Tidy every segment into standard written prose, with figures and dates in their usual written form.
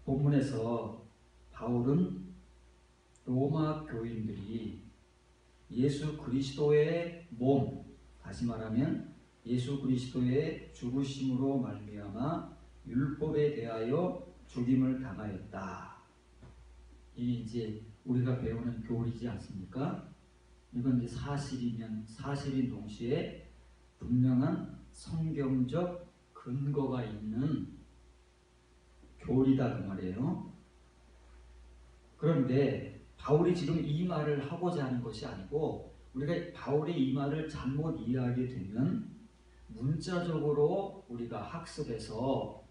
본문에서 바울은 로마 교인들이 예수 그리스도의 몸, 다시 말하면 예수 그리스도의 죽으심으로 말미암아 율법에 대하여 죽임을 당하였다. 이게 이제 우리가 배우는 교리지 않습니까? 이건 이제 사실인 동시에 분명한 성경적 근거가 있는 교리다 그 말이에요. 그런데 바울이 지금 이 말을 하고자 하는 것이 아니고, 우리가 바울의 이 말을 잘못 이해하게 되면 문자적으로 우리가 학습해서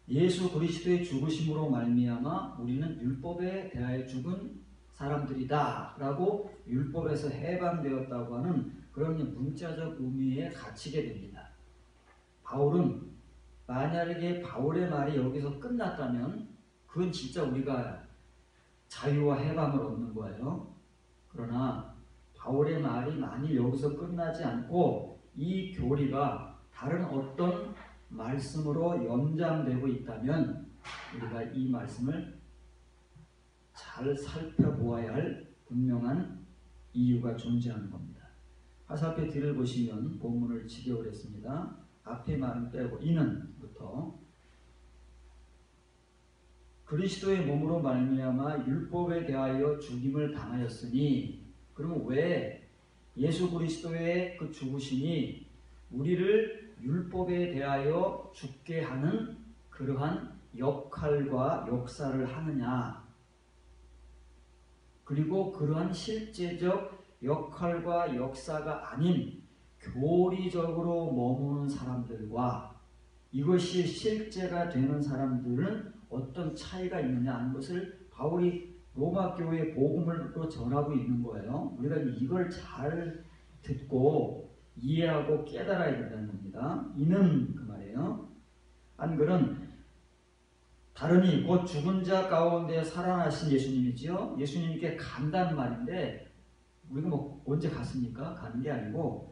예수 그리스도의 죽으심으로 말미암아 우리는 율법에 대하여 죽은 사람들이다 라고 율법에서 해방되었다고 하는 그런 문자적 의미에 갇히게 됩니다. 바울은 만약에 바울의 말이 여기서 끝났다면 그건 진짜 우리가 자유와 해방을 얻는 거예요. 그러나 바울의 말이 만일 여기서 끝나지 않고 이 교리가 다른 어떤 말씀으로 연장되고 있다면 우리가 이 말씀을 잘 살펴보아야 할 분명한 이유가 존재하는 겁니다. 화살표 뒤를 보시면 본문을 직역을 했습니다. 앞에 말은 빼고 이는부터 그리스도의 몸으로 말미암아 율법에 대하여 죽임을 당하였으니, 그러면 왜 예수 그리스도의 그 죽으심이 우리를 율법에 대하여 죽게 하는 그러한 역할과 역사를 하느냐, 그리고 그러한 실제적 역할과 역사가 아닌 교리적으로 머무는 사람들과 이것이 실제가 되는 사람들은 어떤 차이가 있느냐 하는 것을 바울이 로마 교회의 복음을 또 전하고 있는 거예요. 우리가 이걸 잘 듣고 이해하고 깨달아야 된다는 겁니다. 이는 그 말이에요. 한글은 다르니 곧 죽은 자 가운데 살아나신 예수님이지요. 예수님께 간다는 말인데 우리가 뭐 언제 갔습니까? 가는 게 아니고,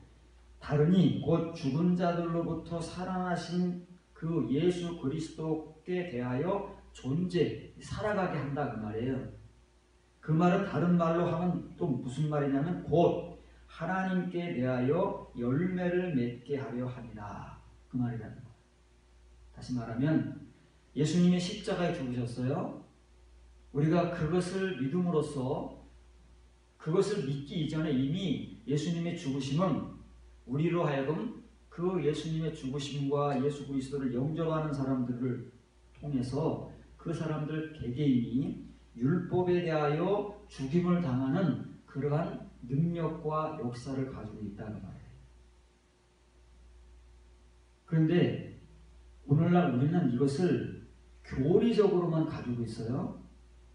다르니 곧 죽은 자들로부터 살아나신 그 예수 그리스도께 대하여 살아가게 한다 그 말이에요. 그 말은 다른 말로 하면 또 무슨 말이냐면 곧 하나님께 대하여 열매를 맺게 하려 함이라 그 말이라는 거예요. 다시 말하면 예수님이 십자가에 죽으셨어요. 우리가 그것을 믿음으로써, 그것을 믿기 이전에 이미 예수님의 죽으심은 우리로 하여금 그 예수님의 죽으심과 예수 그리스도를 영접하는 사람들을 통해서 그 사람들 개개인이 율법에 대하여 죽임을 당하는 그러한 능력과 역사를 가지고 있다는 말이에요. 그런데 오늘날 우리는 이것을 교리적으로만 가지고 있어요.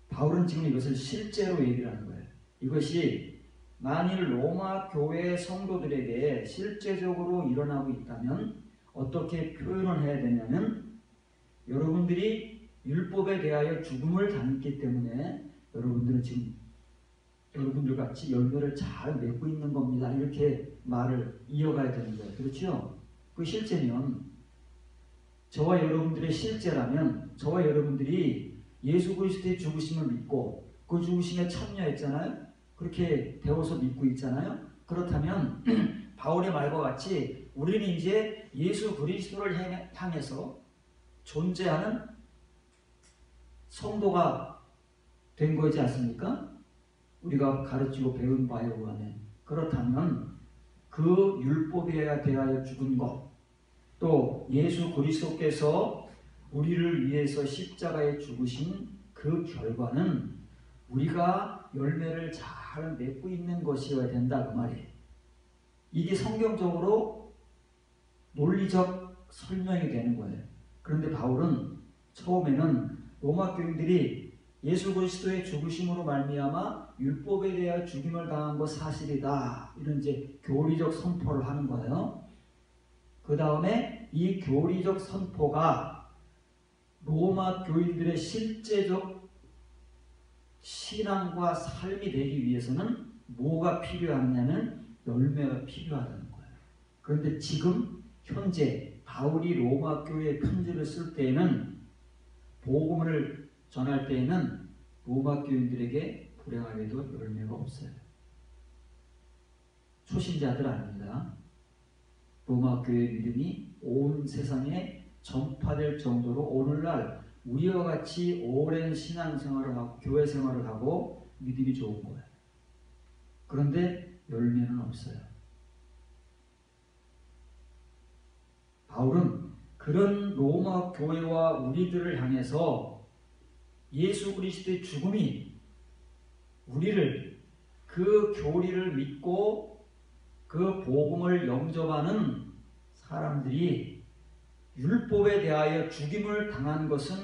바울은 지금 이것을 실제로 얘기를 하는 거예요. 이것이 만일 로마 교회 성도들에게 실제적으로 일어나고 있다면 어떻게 표현을 해야 되냐면, 여러분들이 율법에 대하여 죽음을 당했기 때문에 여러분들은 지금 여러분들 같이 열매를 잘 맺고 있는 겁니다. 이렇게 말을 이어가야 되는 거예요. 그렇죠? 그 실제면, 저와 여러분들의 실제라면, 저와 여러분들이 예수 그리스도의 죽으심을 믿고 그 죽으심에 참여했잖아요. 그렇게 배워서 믿고 있잖아요. 그렇다면 바울의 말과 같이 우리는 이제 예수 그리스도를 향해서 존재하는 성도가 된 거지 않습니까? 우리가 가르치고 배운 바에 의하면. 그렇다면 그 율법에 대하여 죽은 것, 또 예수 그리스도께서 우리를 위해서 십자가에 죽으신 그 결과는 우리가 열매를 잘 맺고 있는 것이어야 된다 그 말이에요. 이게 성경적으로 논리적 설명이 되는 거예요. 그런데 바울은 처음에는 로마 교인들이 예수 그리스도의 죽으심으로 말미암아 율법에 대하여 죽임을 당한 것 사실이다, 이런 이제 교리적 선포를 하는 거예요. 그 다음에 이 교리적 선포가 로마 교인들의 실제적 신앙과 삶이 되기 위해서는 뭐가 필요하냐면 열매가 필요하다는 거예요. 그런데 지금 현재 바울이 로마 교회에 편지를 쓸 때에는 복음을 전할 때에는 로마 교인들에게 불행하게도 열매가 없어요. 초신자들 아닙니다. 로마 교회 믿음이 온 세상에 전파될 정도로 오늘날 우리와 같이 오랜 신앙생활을 하고 교회 생활을 하고 믿음이 좋은 거예요. 그런데 열매는 없어요. 바울은 그런 로마 교회와 우리들을 향해서 예수 그리스도의 죽음이 우리를 그 교리를 믿고 그 복음을 영접하는 사람들이 율법에 대하여 죽임을 당한 것은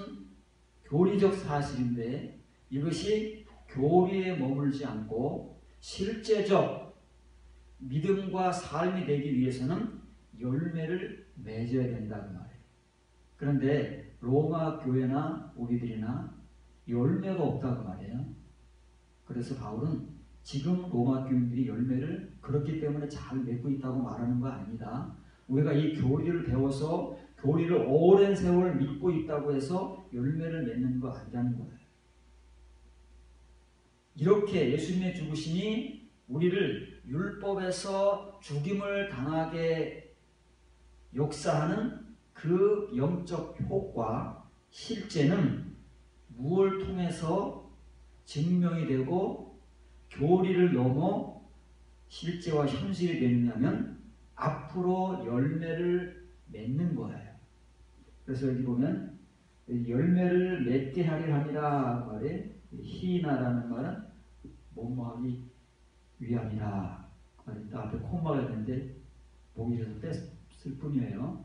교리적 사실인데 이것이 교리에 머물지 않고 실제적 믿음과 삶이 되기 위해서는 열매를 맺어야 된다는 말이에요. 그런데 로마 교회나 우리들이나 열매가 없다고 말이에요. 그래서 바울은 지금 로마 교인들이 열매를 그렇기 때문에 잘 맺고 있다고 말하는 거 아닙니다. 우리가 이 교리를 배워서 교리를 오랜 세월 믿고 있다고 해서 열매를 맺는 거 아니라는 거예요. 이렇게 예수님의 죽으심이 우리를 율법에서 죽임을 당하게 역사하는 그 영적 효과, 실제는 무엇을 통해서 증명이 되고 교리를 넘어 실제와 현실이 되느냐면 앞으로 열매를 맺는 거예요. 그래서 여기 보면 열매를 맺게 하려 함이라 말에 히나라는 말은 뭐뭐하기 위함이라. 앞에 콤마가 있는데 보기 싫어서 뺐을 뿐이에요.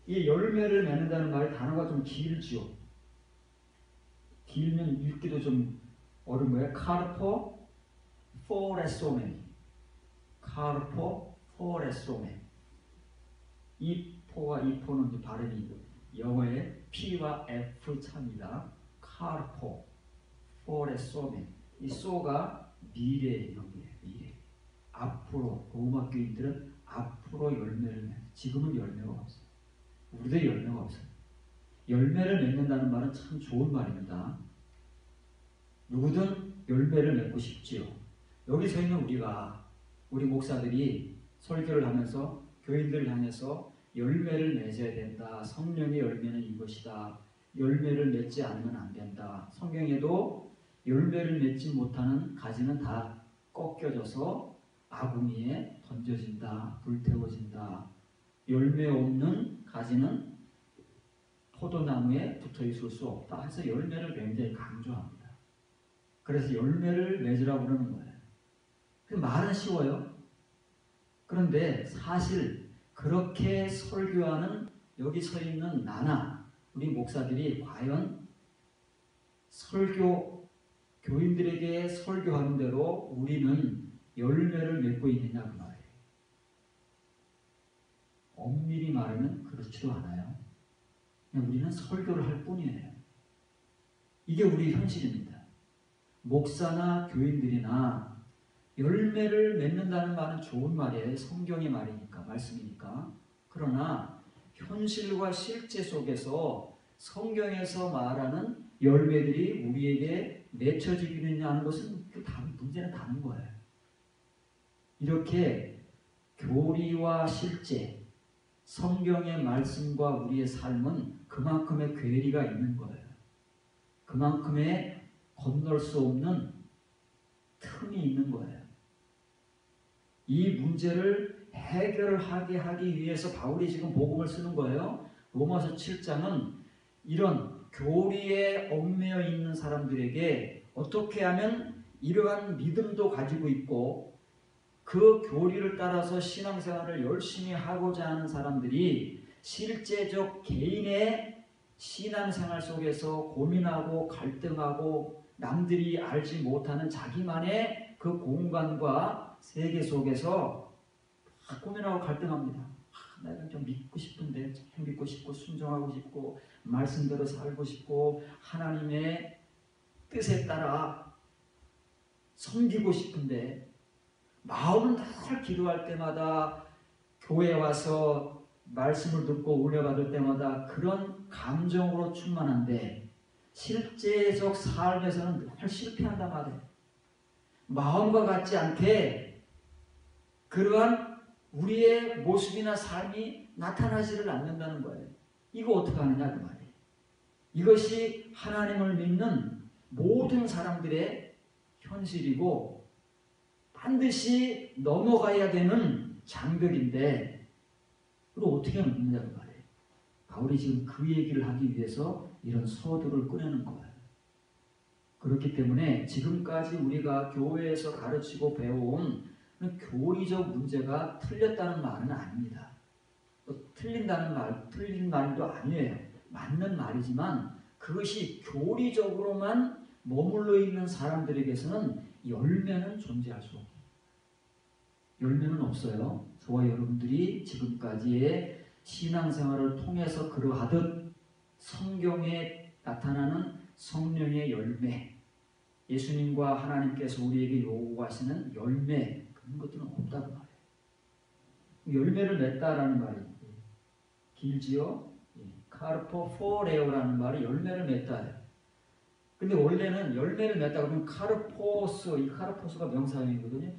이 열매를 맺는다는 말이 단어가 좀 길죠. 길면 읽기도 좀 어려운 거예요. 카르포 포레소멘. 카르포 포레소멘. 이 포와 이 포는 발음이 영어의 P와 F 차입니다. 카르포 포레소멘. 이 소가 미래예요. 미래. 앞으로 로마 교인들은 앞으로 열매를 맺어요. 지금은 열매가 없어요. 우리도 열매가 없어요. 열매를 맺는다는 말은 참 좋은 말입니다. 누구든 열매를 맺고 싶지요. 여기 서 있는 우리 목사들이 설교를 하면서 교인들을 향해서 열매를 맺어야 된다. 성령의 열매는 이것이다. 열매를 맺지 않으면 안 된다. 성경에도 열매를 맺지 못하는 가지는 다 꺾여져서 아궁이에 던져진다. 불태워진다. 열매 없는 가지는 포도나무에 붙어 있을 수 없다. 해서 열매를 굉장히 강조합니다. 그래서 열매를 맺으라고 그러는 거예요. 말은 쉬워요. 그런데 사실 그렇게 설교하는 여기 서 있는 나나 우리 목사들이 과연 교인들에게 설교하는 대로 우리는 열매를 맺고 있느냐 그 말이에요. 엄밀히 말하면 그렇지도 않아요. 그냥 우리는 설교를 할 뿐이에요. 이게 우리 현실입니다. 목사나 교인들이나 열매를 맺는다는 말은 좋은 말이에요. 성경의 말이니까, 말씀이니까. 그러나 현실과 실제 속에서 성경에서 말하는 열매들이 우리에게 맺혀지느냐 하는 것은 문제는 다른 거예요. 이렇게 교리와 실제, 성경의 말씀과 우리의 삶은 그만큼의 괴리가 있는 거예요. 그만큼의 건널 수 없는 틈이 있는 거예요. 이 문제를 해결하게 하기 위해서 바울이 지금 복음을 쓰는 거예요. 로마서 7장은 이런 교리에 얽매여 있는 사람들에게 어떻게 하면 이러한 믿음도 가지고 있고 그 교리를 따라서 신앙생활을 열심히 하고자 하는 사람들이 실제적 개인의 신앙생활 속에서 고민하고 갈등하고 남들이 알지 못하는 자기만의 그 공간과 세계 속에서 고민하고 갈등합니다. 내가 좀 믿고 싶은데 참 믿고 싶고 순종하고 싶고 말씀대로 살고 싶고 하나님의 뜻에 따라 섬기고 싶은데 마음은 늘 기도할 때마다 교회에 와서 말씀을 듣고 은혜 받을 때마다 그런 감정으로 충만한데 실제적 삶에서는 늘 실패한단 말이에요. 마음과 같지 않게 그러한 우리의 모습이나 삶이 나타나지를 않는다는 거예요. 이거 어떻게 하느냐 그 말이에요. 이것이 하나님을 믿는 모든 사람들의 현실이고 반드시 넘어가야 되는 장벽인데 그걸 어떻게 넘느냐 그 말이에요. 바울이 지금 그 얘기를 하기 위해서 이런 서두를 꺼내는 거예요. 그렇기 때문에 지금까지 우리가 교회에서 가르치고 배워온 교리적 문제가 틀렸다는 말은 아닙니다. 틀린 말도 아니에요. 맞는 말이지만 그것이 교리적으로만 머물러 있는 사람들에게서는 열매는 존재할 수 없어요. 열매는 없어요. 저와 여러분들이 지금까지의 신앙생활을 통해서 그러하듯 성경에 나타나는 성령의 열매, 예수님과 하나님께서 우리에게 요구하시는 열매, 그런 것들은 없다고 말해요. 열매를 맺다라는 말이 길지요? 카르포포레오라는 말이 열매를 맺다예요. 근데 원래는 열매를 맺다 그러면 카르포스, 이 카르포스가 명사형이거든요.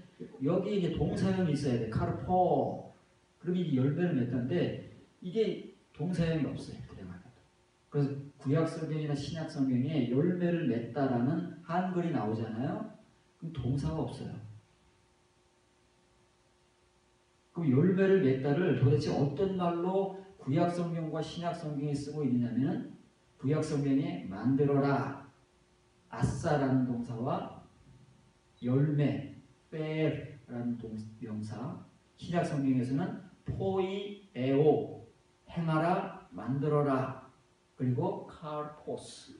여기 이제 동사형이 있어야 돼. 카르포. 그러면 이게 열매를 맺다인데 이게 동사형이 없어요. 그래서 구약 성경이나 신약 성경에 열매를 맺다라는 한글이 나오잖아요. 그럼 동사가 없어요. 그럼 열매를 맺다를 도대체 어떤 말로 구약 성경과 신약 성경에 쓰고 있느냐면 구약 성경에 만들어라, 아싸라는 동사와 열매, 빼라는 명사, 신약 성경에서는 포이에오, 행하라, 만들어라, 그리고 카르포스,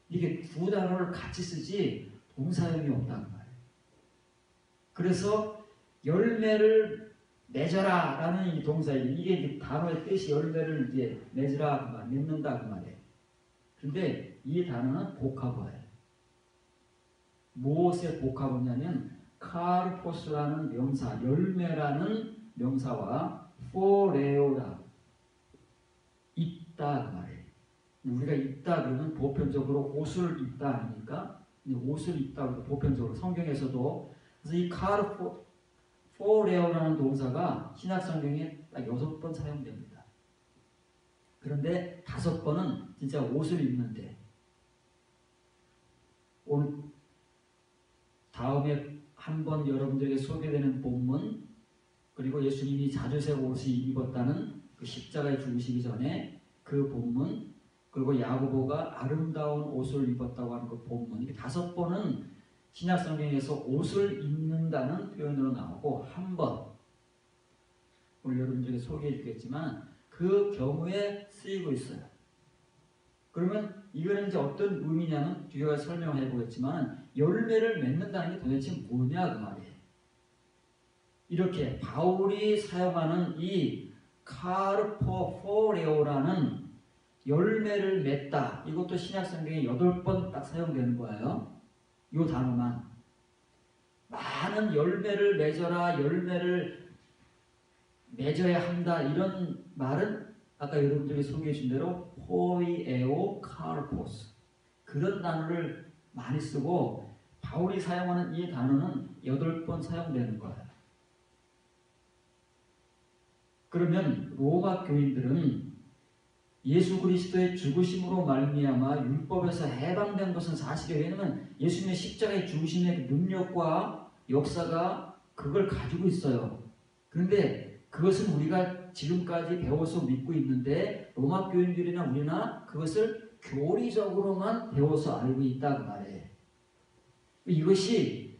이게 두 단어를 같이 쓰지 동사형이 없다는 말이에요. 그래서 열매를 맺어라 라는 이 동사예요. 이게 단어의 뜻이 열매를 이제 맺으라 그 말, 맺는다 그 말이에요. 근데 이 단어는 복합어예요. 무엇의 복합어냐면 카르포스라는 명사, 열매라는 명사와 포레오라, 있다 그 말이에요. 우리가 있다 그러면 보편적으로 옷을 입다 아닙니까? 옷을 입다 그러고 보편적으로 성경에서도 그래서 이 포레오라는 동사가 신약 성경에 딱 6번 사용됩니다. 그런데 5번은 진짜 옷을 입는데, 오늘 다음에 한번 여러분들에게 소개되는 본문, 그리고 예수님이 자주색 옷을 입었다는 그 십자가에 죽으시기 전에 그 본문, 그리고 야고보가 아름다운 옷을 입었다고 하는 그 본문, 이게 5번은 신약 성경에서 옷을 입는다는 표현으로 나오고, 한 번 오늘 여러분들에게 소개해 주겠지만 그 경우에 쓰이고 있어요. 그러면 이거는 이제 어떤 의미냐면 뒤에 가서 설명해 보겠지만 열매를 맺는다는 게 도대체 뭐냐 그 말이에요. 이렇게 바울이 사용하는 이 카르포포레오라는 열매를 맺다, 이것도 신약 성경에 8번 딱 사용되는 거예요. 이 단어만. 많은 열매를 맺어라, 열매를 맺어야 한다, 이런 말은 아까 여러분들이 소개해 준 대로 포이에오 카르포스, 그런 단어를 많이 쓰고 바울이 사용하는 이 단어는 8번 사용되는 거예요. 그러면 로마 교인들은 예수 그리스도의 죽으심으로 말미암아 율법에서 해방된 것은 사실이에요. 왜냐하면 예수님의 십자가의 죽으심의 능력과 역사가 그걸 가지고 있어요. 그런데 그것은 우리가 지금까지 배워서 믿고 있는데 로마 교인들이나 우리나 그것을 교리적으로만 배워서 알고 있다 그 말이에요. 이것이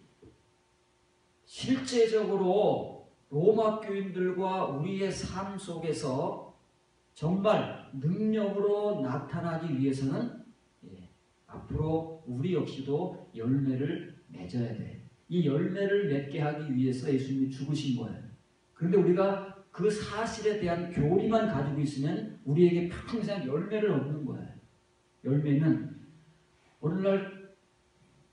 실제적으로 로마 교인들과 우리의 삶 속에서 정말 능력으로 나타나기 위해서는 앞으로 우리 역시도 열매를 맺어야 돼. 이 열매를 맺게 하기 위해서 예수님이 죽으신 거예요. 그런데 우리가 그 사실에 대한 교리만 가지고 있으면 우리에게 평생 열매를 얻는 거예요. 열매는 오늘날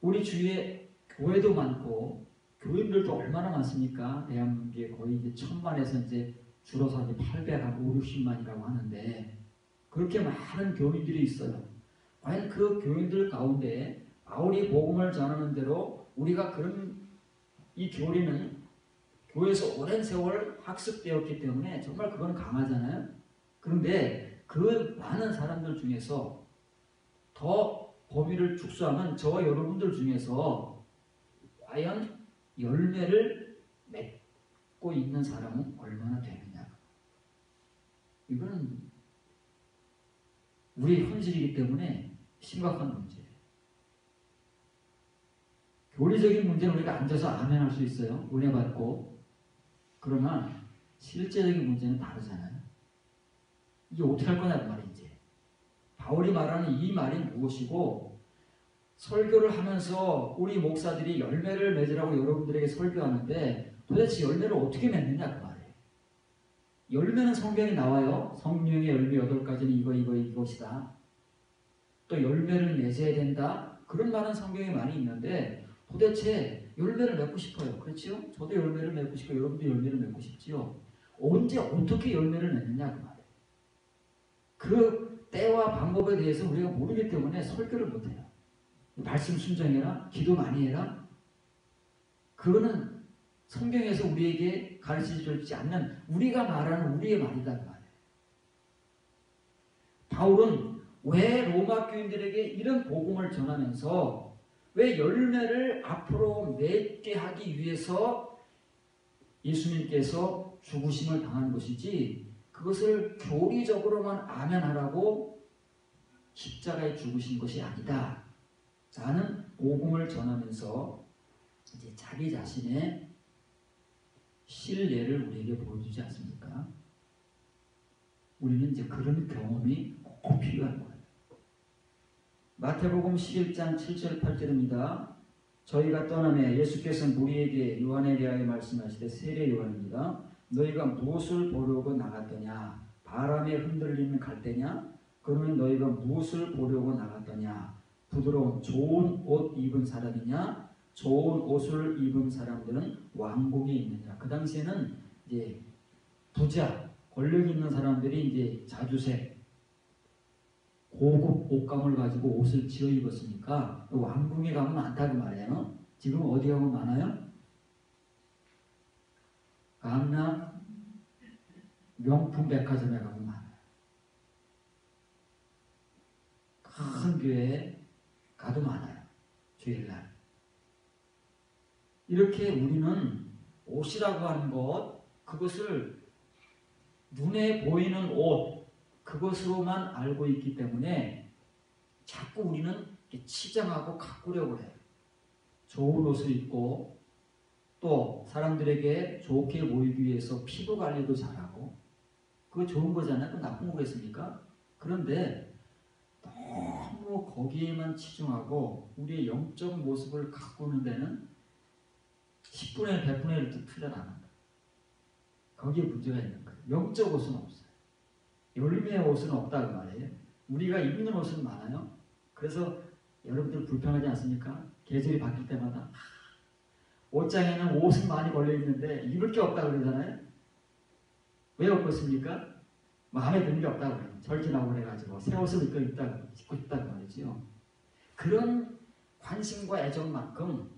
우리 주위에 교회도 많고 교인들도 얼마나 많습니까? 대한민국에 거의 이제 1000만에서 이제 줄어서 이제 800하고 5, 60만이라고 하는데, 그렇게 많은 교인들이 있어요. 과연 그 교인들 가운데 바울이 복음을 전하는 대로 우리가 그런 이 교리는 교회에서 오랜 세월 학습되었기 때문에 정말 그건 강하잖아요. 그런데 그 많은 사람들 중에서 더 범위를 축소하면 저와 여러분들 중에서 과연 열매를 맺고 있는 사람은 얼마나 되느냐. 이거는 우리 현실이기 때문에 심각한 문제예요. 교리적인 문제는 우리가 앉아서 아멘할 수 있어요. 은혜 받고. 그러나 실제적인 문제는 다르잖아요. 이게 어떻게 할 거냐 그 말이지. 바울이 말하는 이 말이 무엇이고, 설교를 하면서 우리 목사들이 열매를 맺으라고 여러분들에게 설교하는데 도대체 열매를 어떻게 맺느냐 그 말이에요. 열매는 성경에 나와요. 성령의 열매 8가지는 이것이다. 또 열매를 맺어야 된다. 그런 말은 성경에 많이 있는데 도대체 열매를 맺고 싶어요. 그렇죠? 저도 열매를 맺고 싶고 여러분도 열매를 맺고 싶지요. 언제 어떻게 열매를 맺느냐 그 말이에요. 그 때와 방법에 대해서 우리가 모르기 때문에 설교를 못해요. 말씀 순종해라, 기도 많이 해라. 그거는 성경에서 우리에게 가르치지 않는 우리가 말하는 우리의 말이다 그 말이에요. 바울은 왜 로마 교인들에게 이런 복음을 전하면서 왜 열매를 앞으로 맺게 하기 위해서 예수님께서 죽으심을 당한 것이지 그것을 교리적으로만 아멘하라고 십자가에 죽으신 것이 아니다. 라는 복음을 전하면서 이제 자기 자신의 신뢰를 우리에게 보여주지 않습니까? 우리는 이제 그런 경험이 꼭 필요한 거예요. 마태복음 11장 7절 8절입니다. 저희가 떠나매 예수께서는 무리에게 요한에 대하여 말씀하시되 세례 요한입니다. 너희가 무엇을 보려고 나갔더냐? 바람에 흔들리는 갈대냐? 그러면 너희가 무엇을 보려고 나갔더냐? 부드러운 좋은 옷 입은 사람이냐? 좋은 옷을 입은 사람들은 왕국이 있느냐? 그 당시에는 이제 부자, 권력 있는 사람들이 이제 자주색, 고급 옷감을 가지고 옷을 지어 입었으니까 왕궁에 가면 많다고 말이에요. 지금 어디 가면 많아요? 강남 명품 백화점에 가면 많아요. 큰 교회에 가도 많아요. 주일날. 이렇게 우리는 옷이라고 하는 것, 그것을 눈에 보이는 옷, 그것으로만 알고 있기 때문에 자꾸 우리는 치장하고 가꾸려고 해요. 좋은 옷을 입고 또 사람들에게 좋게 보이기 위해서 피부 관리도 잘하고 그거 좋은 거잖아요. 그거 나쁜 거겠습니까? 그런데 너무 거기에만 치중하고 우리의 영적 모습을 가꾸는 데는 10분의 100분의 1도 투자를 안 한다. 거기에 문제가 있는 거예요. 영적 옷은 없어요. 열매의 옷은 없다고 말이에요. 우리가 입는 옷은 많아요. 그래서 여러분들 불편하지 않습니까? 계절이 바뀔 때마다 옷장에는 옷은 많이 걸려 있는데 입을 게 없다고 그러잖아요. 왜 없겠습니까? 마음에 드는 게 없다고 그래요. 절진하고 그래가지고 새 옷을 입고 싶다고 말이죠. 그런 관심과 애정만큼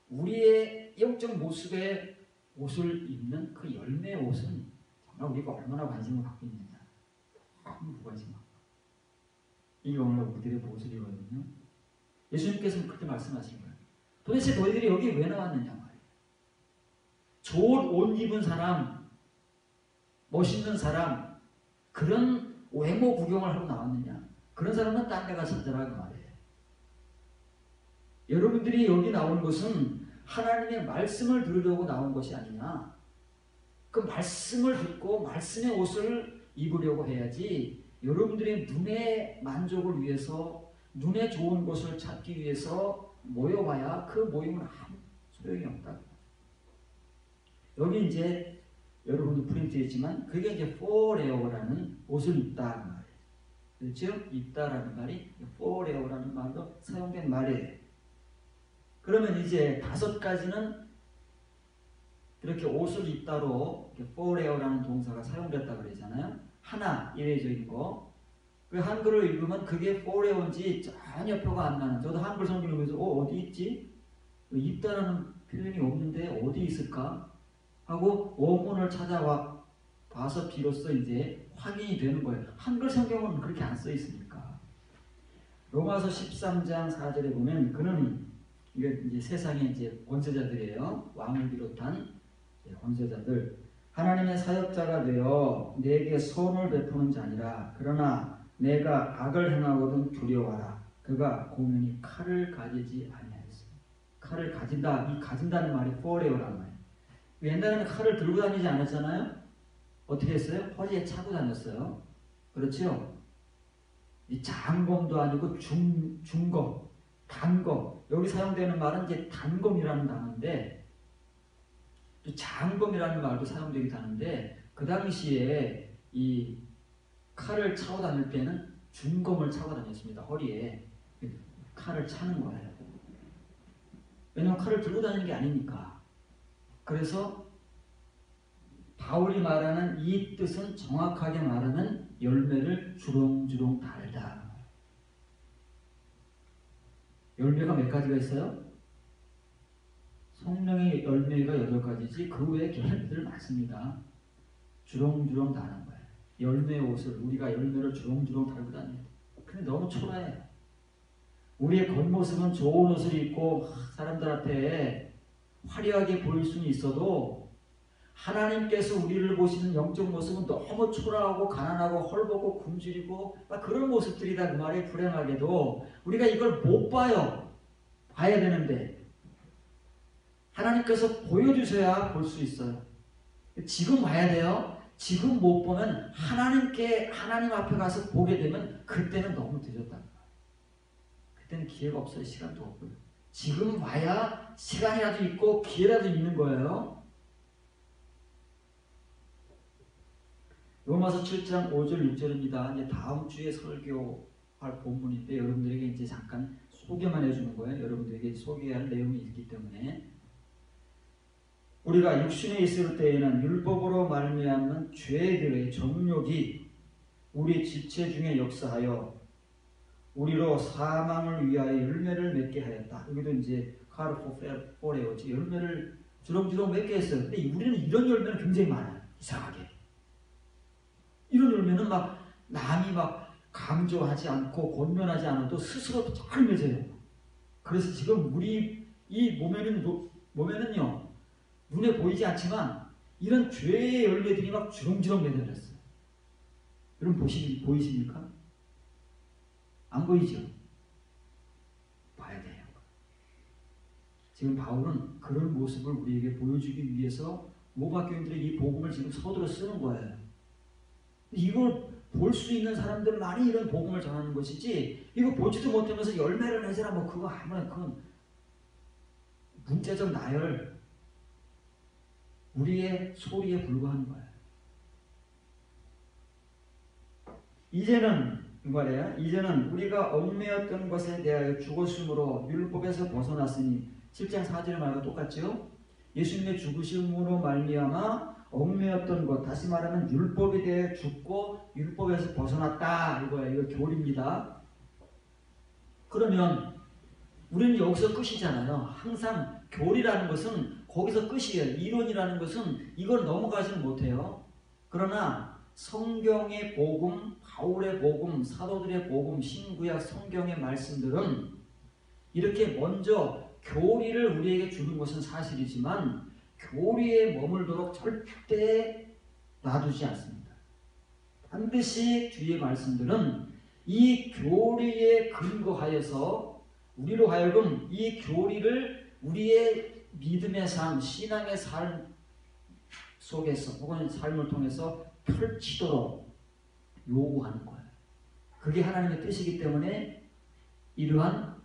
우리의 영적 모습의 옷을 입는 그 열매의 옷은 정말 우리가 얼마나 관심을 갖고 있느냐. 너무 무관심하고. 이게 오늘 우리들의 모습이거든요. 예수님께서는 그렇게 말씀하신 거예요. 도대체 너희들이 여기 왜 나왔느냐 말이에요. 좋은 옷 입은 사람, 멋있는 사람, 그런 외모 구경을 하러 나왔느냐. 그런 사람은 딴 데 가서 찾아라 그 말이에요. 여러분들이 여기 나온 것은 하나님의 말씀을 들으려고 나온 것이 아니냐. 그 말씀을 듣고 말씀의 옷을 입으려고 해야지 여러분들의 눈의 만족을 위해서 눈에 좋은 것을 찾기 위해서 모여봐야 그 모임은 아무 소용이 없다. 여기 이제 여러분도 프린트했지만 그게 이제 forever라는 옷을 입다 그 말이에요. 그렇죠? 입다라는 말이 forever라는 말로 사용된 말이에요. 그러면 이제 5가지는 이렇게 옷을 입다로 forever라는 동사가 사용됐다 그러잖아요. 하나, 예외적인 거. 그 한글을 읽으면 그게 forever인지 전혀 표가 안 나는. 저도 한글 성경 읽으면서 어디 있지? 있다는 표현이 없는데 어디 있을까? 하고 원문을 찾아와 봐서 비로소 이제 확인이 되는 거예요. 한글 성경은 그렇게 안 써 있으니까. 로마서 13장 4절에 보면 그는 이게 이제 세상의 이제 권세자들이에요. 왕을 비롯한 권세자들. 하나님의 사역자가 되어 내게 선을 베푸는 자니라. 그러나 내가 악을 행하거든 두려워하라. 그가 고면히 칼을 가지지 아니하였으니. 칼을 가진다. 이 가진다는 말이 forever라는 말이에요. 옛날에는 칼을 들고 다니지 않았잖아요. 어떻게 했어요? 허리에 차고 다녔어요. 그렇죠? 이 장검도 아니고 중검, 단검. 여기 사용되는 말은 이제 단검이라는 단어인데, 또 장검이라는 말도 사용되기도 하는데, 그 당시에 이 칼을 차고 다닐 때는 중검을 차고 다녔습니다. 허리에 칼을 차는 거예요. 왜냐하면 칼을 들고 다니는 게 아니니까. 그래서 바울이 말하는 이 뜻은 정확하게 말하는 열매를 주렁주렁 달다. 열매가 몇 가지가 있어요? 성령의 열매가 8가지지 그 외에 열매들 많습니다. 주렁주렁 다는 거예요. 열매 옷을 우리가 열매를 주렁주렁 달고 다녀요. 근데 너무 초라해요. 우리의 겉모습은 좋은 옷을 입고 사람들 앞에 화려하게 보일 수는 있어도 하나님께서 우리를 보시는 영적 모습은 너무 초라하고 가난하고 헐벗고 굶주리고 그런 모습들이다 그 말에 불행하게도 우리가 이걸 못 봐요. 봐야 되는데 하나님께서 보여주셔야 볼 수 있어요. 지금 봐야 돼요. 지금 못 보면 하나님 앞에 가서 보게 되면 그때는 너무 늦었다. 그때는 기회가 없어요. 시간도 없고요. 지금 봐야 시간이라도 있고 기회라도 있는 거예요. 로마서 7장 5절 6절입니다. 이제 다음 주에 설교할 본문인데 여러분들에게 이제 잠깐 소개만 해주는 거예요. 여러분들에게 소개할 내용이 있기 때문에 우리가 육신에 있을 때에는 율법으로 말미암는 죄들의 정욕이 우리 지체 중에 역사하여 우리로 사망을 위하여 열매를 맺게 하였다. 여기도 이제 카르포 포레오지 열매를 주렁주렁 맺게 했어요. 근데 우리는 이런 열매는 굉장히 많아요. 이상하게. 이런 열매는 막 남이 막 강조하지 않고 권면하지 않아도 스스로 잘 맺어요. 그래서 지금 우리 이 몸에는요 눈에 보이지 않지만 이런 죄의 열매들이 막 주렁주렁 맺어졌어요. 여러분 보이십니까? 안 보이죠? 봐야 돼요. 지금 바울은 그런 모습을 우리에게 보여주기 위해서 로마 교인들의 이 복음을 지금 서두로 쓰는 거예요. 이걸 볼 수 있는 사람들만이 이런 복음을 전하는 것이지 이거 보지도 못하면서 열매를 맺으라 뭐 그거 아무나 그건 문제적 나열 우리의 소리에 불과한 거예요. 이제는 우리가 얽매였던 것에 대하여 죽었으므로 율법에서 벗어났으니 7장 4절 말과 똑같죠? 예수님의 죽으심으로 말미암아 얽매였던 것, 다시 말하면 율법에 대해 죽고 율법에서 벗어났다 이거예요. 이거 교리입니다. 그러면 우리는 여기서 끝이잖아요. 항상 교리라는 것은 거기서 끝이에요. 이론이라는 것은 이걸 넘어가지는 못해요. 그러나 성경의 복음, 바울의 복음, 사도들의 복음, 신구약 성경의 말씀들은 이렇게 먼저 교리를 우리에게 주는 것은 사실이지만 교리에 머물도록 절대 놔두지 않습니다. 반드시 주의 말씀들은 이 교리에 근거하여서 우리로 하여금 이 교리를 우리의 믿음의 삶, 신앙의 삶 속에서 혹은 삶을 통해서 펼치도록 요구하는 거예요. 그게 하나님의 뜻이기 때문에 이러한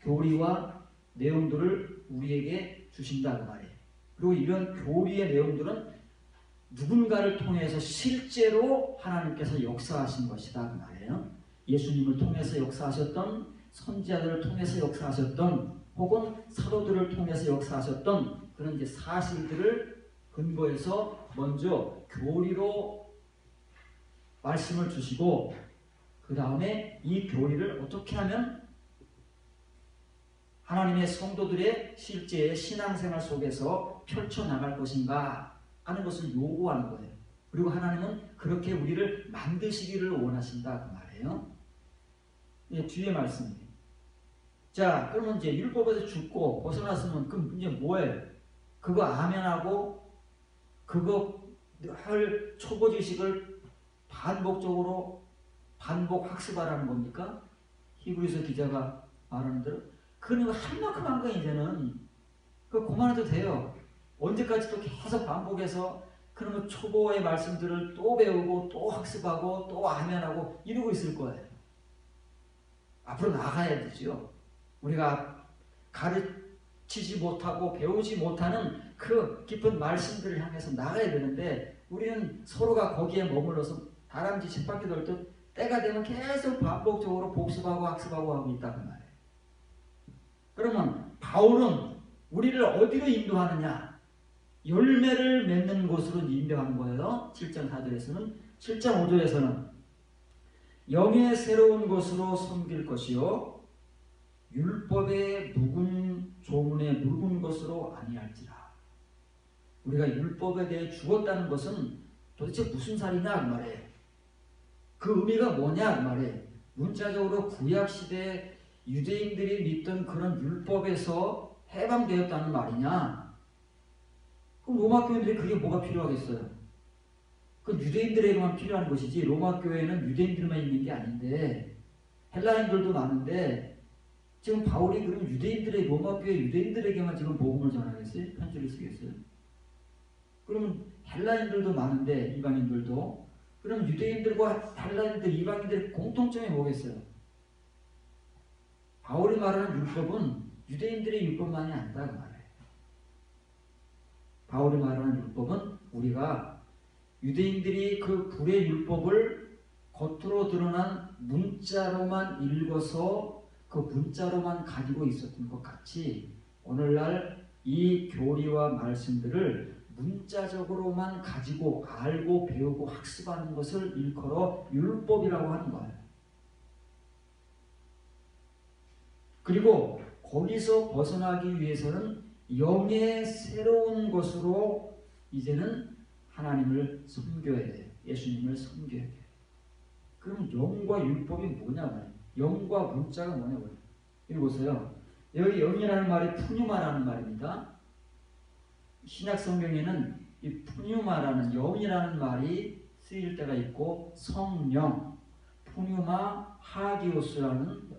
교리와 내용들을 우리에게 주신다고 말이에요. 그리고 이런 교리의 내용들은 누군가를 통해서 실제로 하나님께서 역사하신 것이다 그 말이에요. 예수님을 통해서 역사하셨던, 선지자들을 통해서 역사하셨던, 혹은 사도들을 통해서 역사하셨던 그런 이제 사실들을 근거해서 먼저 교리로 말씀을 주시고 그 다음에 이 교리를 어떻게 하면 하나님의 성도들의 실제의 신앙생활 속에서 펼쳐나갈 것인가 하는 것을 요구하는 거예요. 그리고 하나님은 그렇게 우리를 만드시기를 원하신다 그 말이에요. 예, 뒤에 말씀이에요. 자, 그러면 이제 율법에서 죽고 벗어났으면 그럼 이제 뭐예요? 그거 아멘하고 그거 할 초보 지식을 반복적으로 반복 학습하라는 겁니까? 히브리서 기자가 말하는 대로 그는 할 만큼 한 거 이제는 그만해도 돼요. 언제까지도 계속 반복해서 그러면 초보의 말씀들을 또 배우고 또 학습하고 또 아멘하고 이러고 있을 거예요. 앞으로 나가야 되죠. 우리가 가르치지 못하고 배우지 못하는 그 깊은 말씀들을 향해서 나가야 되는데 우리는 서로가 거기에 머물러서 다람쥐 쳇바퀴 돌듯 때가 되면 계속 반복적으로 복습하고 학습하고 하고 있다 그 말이에요. 그러면 바울은 우리를 어디로 인도하느냐? 열매를 맺는 곳으로 인도하는 거예요. 7장 4절에서는 7장 5절에서는 영의 새로운 것으로 섬길 것이요 율법의 묵은 조문에 묽은 것으로 아니할지라. 우리가 율법에 대해 죽었다는 것은 도대체 무슨 살이냐 그 말이에요. 그 의미가 뭐냐 그 말이에요. 문자적으로 구약시대에 유대인들이 믿던 그런 율법에서 해방되었다는 말이냐? 그럼 로마 교인들이 그게 뭐가 필요하겠어요? 그 유대인들에게만 필요한 것이지 로마 교회는 유대인들만 있는 게 아닌데 헬라인들도 많은데 지금 바울이 그럼 유대인들의 로마 교회 유대인들에게만 지금 복음을 전하겠어요? 편지를 쓰겠어요? 그러면 헬라인들도 많은데 이방인들도 그럼 유대인들과 헬라인들 이방인들의 공통점이 뭐겠어요? 바울이 말하는 율법은 유대인들의 율법만이 아니다 그 말이에요. 바울이 말하는 율법은 우리가 유대인들이 그 불의 율법을 겉으로 드러난 문자로만 읽어서 그 문자로만 가지고 있었던 것 같이 오늘날 이 교리와 말씀들을 문자적으로만 가지고 알고 배우고 학습하는 것을 일컬어 율법이라고 하는 거예요. 그리고 거기서 벗어나기 위해서는 영의 새로운 것으로 이제는 하나님을 섬겨야 돼요. 예수님을 섬겨야 돼요. 그럼 영과 율법이 뭐냐? 영과 문자가 뭐냐? 여기 보세요. 여기 영이라는 말이 푸뉴마라는 말입니다. 신약 성경에는 이 푸뉴마라는 영이라는 말이 쓰일 때가 있고 성령, 푸뉴마 하기오스라는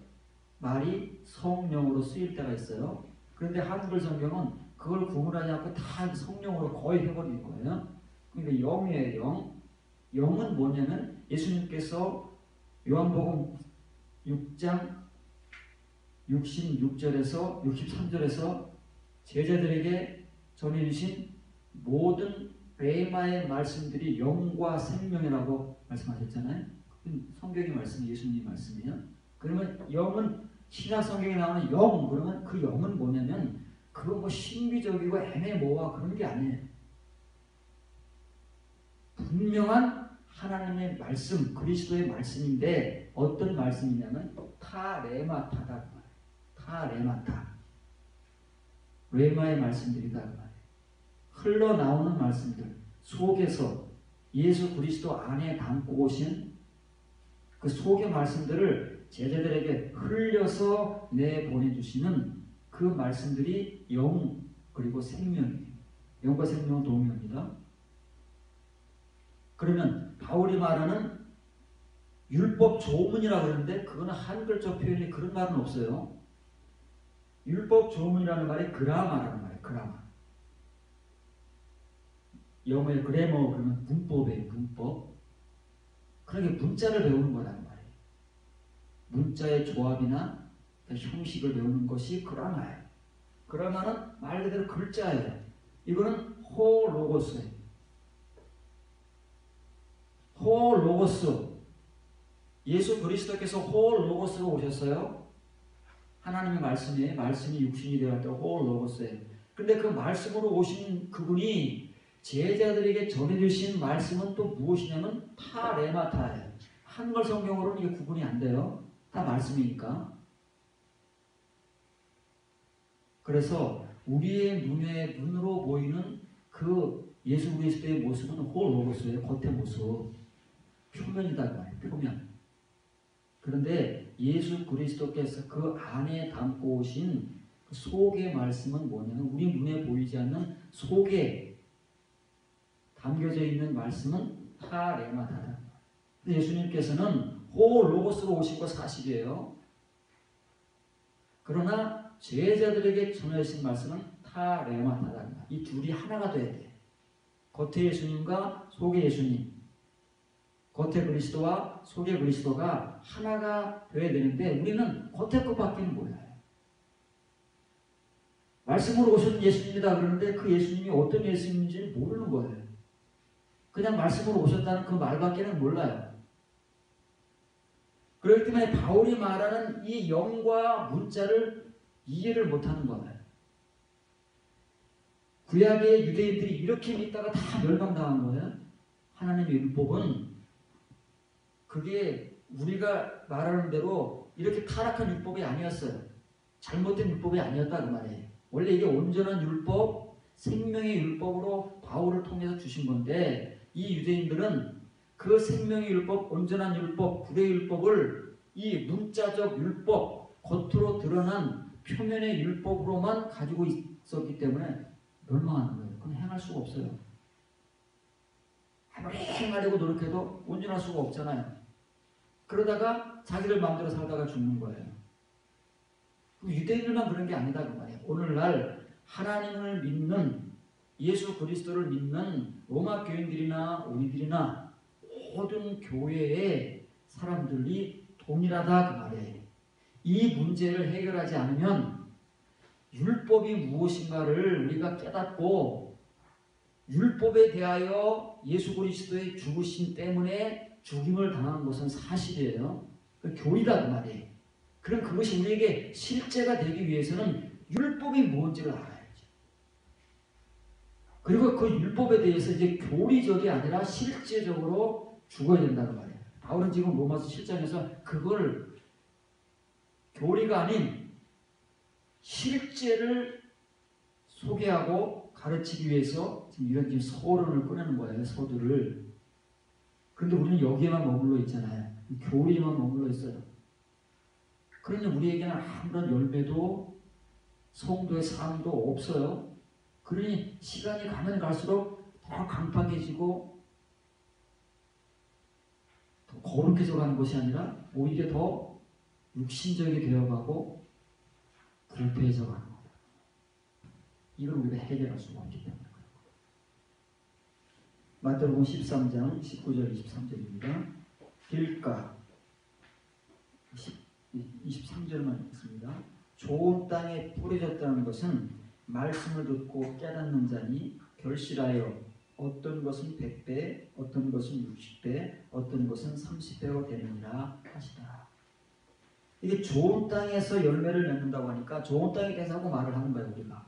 말이 성령으로 쓰일 때가 있어요. 그런데 한글 성경은 그걸 구분하지 않고 다 성령으로 거의 해버린 거예요. 그러니까 영이에요. 영. 영은 뭐냐면 예수님께서 요한복음 6장 66절에서 63절에서 제자들에게 전해주신 모든 레마의 말씀들이 영과 생명이라고 말씀하셨잖아요. 성경의 말씀, 예수님의 말씀이에요. 그러면 영은 신약 성경에 나오는 영, 그러면 그 영은 뭐냐면 그거 뭐 신비적이고 애매모호하 그런 게 아니에요. 분명한 하나님의 말씀, 그리스도의 말씀인데 어떤 말씀이냐면 타레마타다. 타레마타. 레마의 말씀들이다. 흘러나오는 말씀들 속에서 예수 그리스도 안에 담고 오신 그 속의 말씀들을 제자들에게 흘려서 내보내주시는 그 말씀들이 영 그리고 생명이에요. 영과 생명은 동의합니다. 그러면 바울이 말하는 율법 조문이라고 그러는데 그거는 한글적 표현이 그런 말은 없어요. 율법 조문이라는 말이 그라마라는 말이에요. 그라마. 영어의 그래머 그러면 문법이에요. 문법. 그러니까 문자를 배우는 거란 말이에요. 문자의 조합이나 형식을 배우는 것이 그라마예요. 그라마는 말 그대로 글자예요. 이거는 호로고스예요. 호로고스. 예수 그리스도께서 호로고스로 오셨어요. 하나님의 말씀이에요. 말씀이 육신이 되었다. 호로고스예요. 그런데 그 말씀으로 오신 그분이 제자들에게 전해주신 말씀은 또 무엇이냐면 타레마타예요. 한글 성경으로는 이게 구분이 안 돼요. 다 말씀이니까. 그래서 우리의 눈으로 보이는 그 예수 그리스도의 모습은 홀로고스예요. 겉의 모습. 표면이다 그 말이에요. 표면. 그런데 예수 그리스도께서 그 안에 담고 오신 그 속의 말씀은 뭐냐면 우리 눈에 보이지 않는 속에 담겨져 있는 말씀은 타레마다다. 예수님께서는 홀로고스로 오신 거 사실이에요. 그러나 제자들에게 전하신 말씀은 타레마다다. 이 둘이 하나가 돼야 돼. 겉의 예수님과 속의 예수님. 겉의 그리스도와 속의 그리스도가 하나가 되어야 되는데 우리는 겉의 것밖에는 몰라요. 말씀으로 오신 예수님이다 그러는데 그 예수님이 어떤 예수님인지 모르는 거예요. 그냥 말씀으로 오셨다는 그 말밖에는 몰라요. 그렇기 때문에 바울이 말하는 이 영과 문자를 이해를 못하는 거예요. 구약의 유대인들이 이렇게 믿다가 다 멸망당한 거예요. 하나님의 율법은 그게 우리가 말하는 대로 이렇게 타락한 율법이 아니었어요. 잘못된 율법이 아니었다 그 말이에요. 원래 이게 온전한 율법, 생명의 율법으로 바울을 통해서 주신 건데 이 유대인들은 그 생명의 율법, 온전한 율법, 불의 율법을 이 문자적 율법, 겉으로 드러난 표면의 율법으로만 가지고 있었기 때문에 멸망하는 거예요. 그건 행할 수가 없어요. 아무리 행하려고 노력해도 온전할 수가 없잖아요. 그러다가 자기들 마음대로 살다가 죽는 거예요. 유대인들만 그런 게 아니다 그 말이에요. 오늘날 하나님을 믿는 예수 그리스도를 믿는 로마 교인들이나 우리들이나 모든 교회의 사람들이 동일하다 그 말이에요. 이 문제를 해결하지 않으면 율법이 무엇인가를 우리가 깨닫고 율법에 대하여 예수 그리스도의 죽으심 때문에 죽임을 당한 것은 사실이에요. 교리다 그 말이에요. 그럼 그것이 우리에게 실제가 되기 위해서는 율법이 뭔지를 알아야죠. 그리고 그 율법에 대해서 이제 교리적이 아니라 실제적으로 죽어야 된다는 말이에요. 바울은 지금 로마서 7장에서 그걸 교리가 아닌 실제를 소개하고 가르치기 위해서 지금 이런 서론을 꺼내는 거예요. 서두를. 그런데 우리는 여기에만 머물러 있잖아요. 교리에만 머물러 있어요. 그러니 우리에게는 아무런 열매도 성도의 삶도 없어요. 그러니 시간이 가면 갈수록 더 강팍해지고 더 거룩해져 가는 것이 아니라 오히려 더 육신적이 되어가고 불쾌해져 가는 거예요. 이걸 우리가 해결할 수가 없기 때문에 그래요. 마태복음 13장 19절 23절입니다. 길가 23절만 있습니다. 좋은 땅에 뿌려졌다는 것은 말씀을 듣고 깨닫는 자니 결실하여 어떤 것은 100배, 어떤 것은 60배, 어떤 것은 30배가 되느니라 하시더라. 이게 좋은 땅에서 열매를 맺는다고 하니까 좋은 땅에 대해서 하고 말을 하는 거예요. 우리가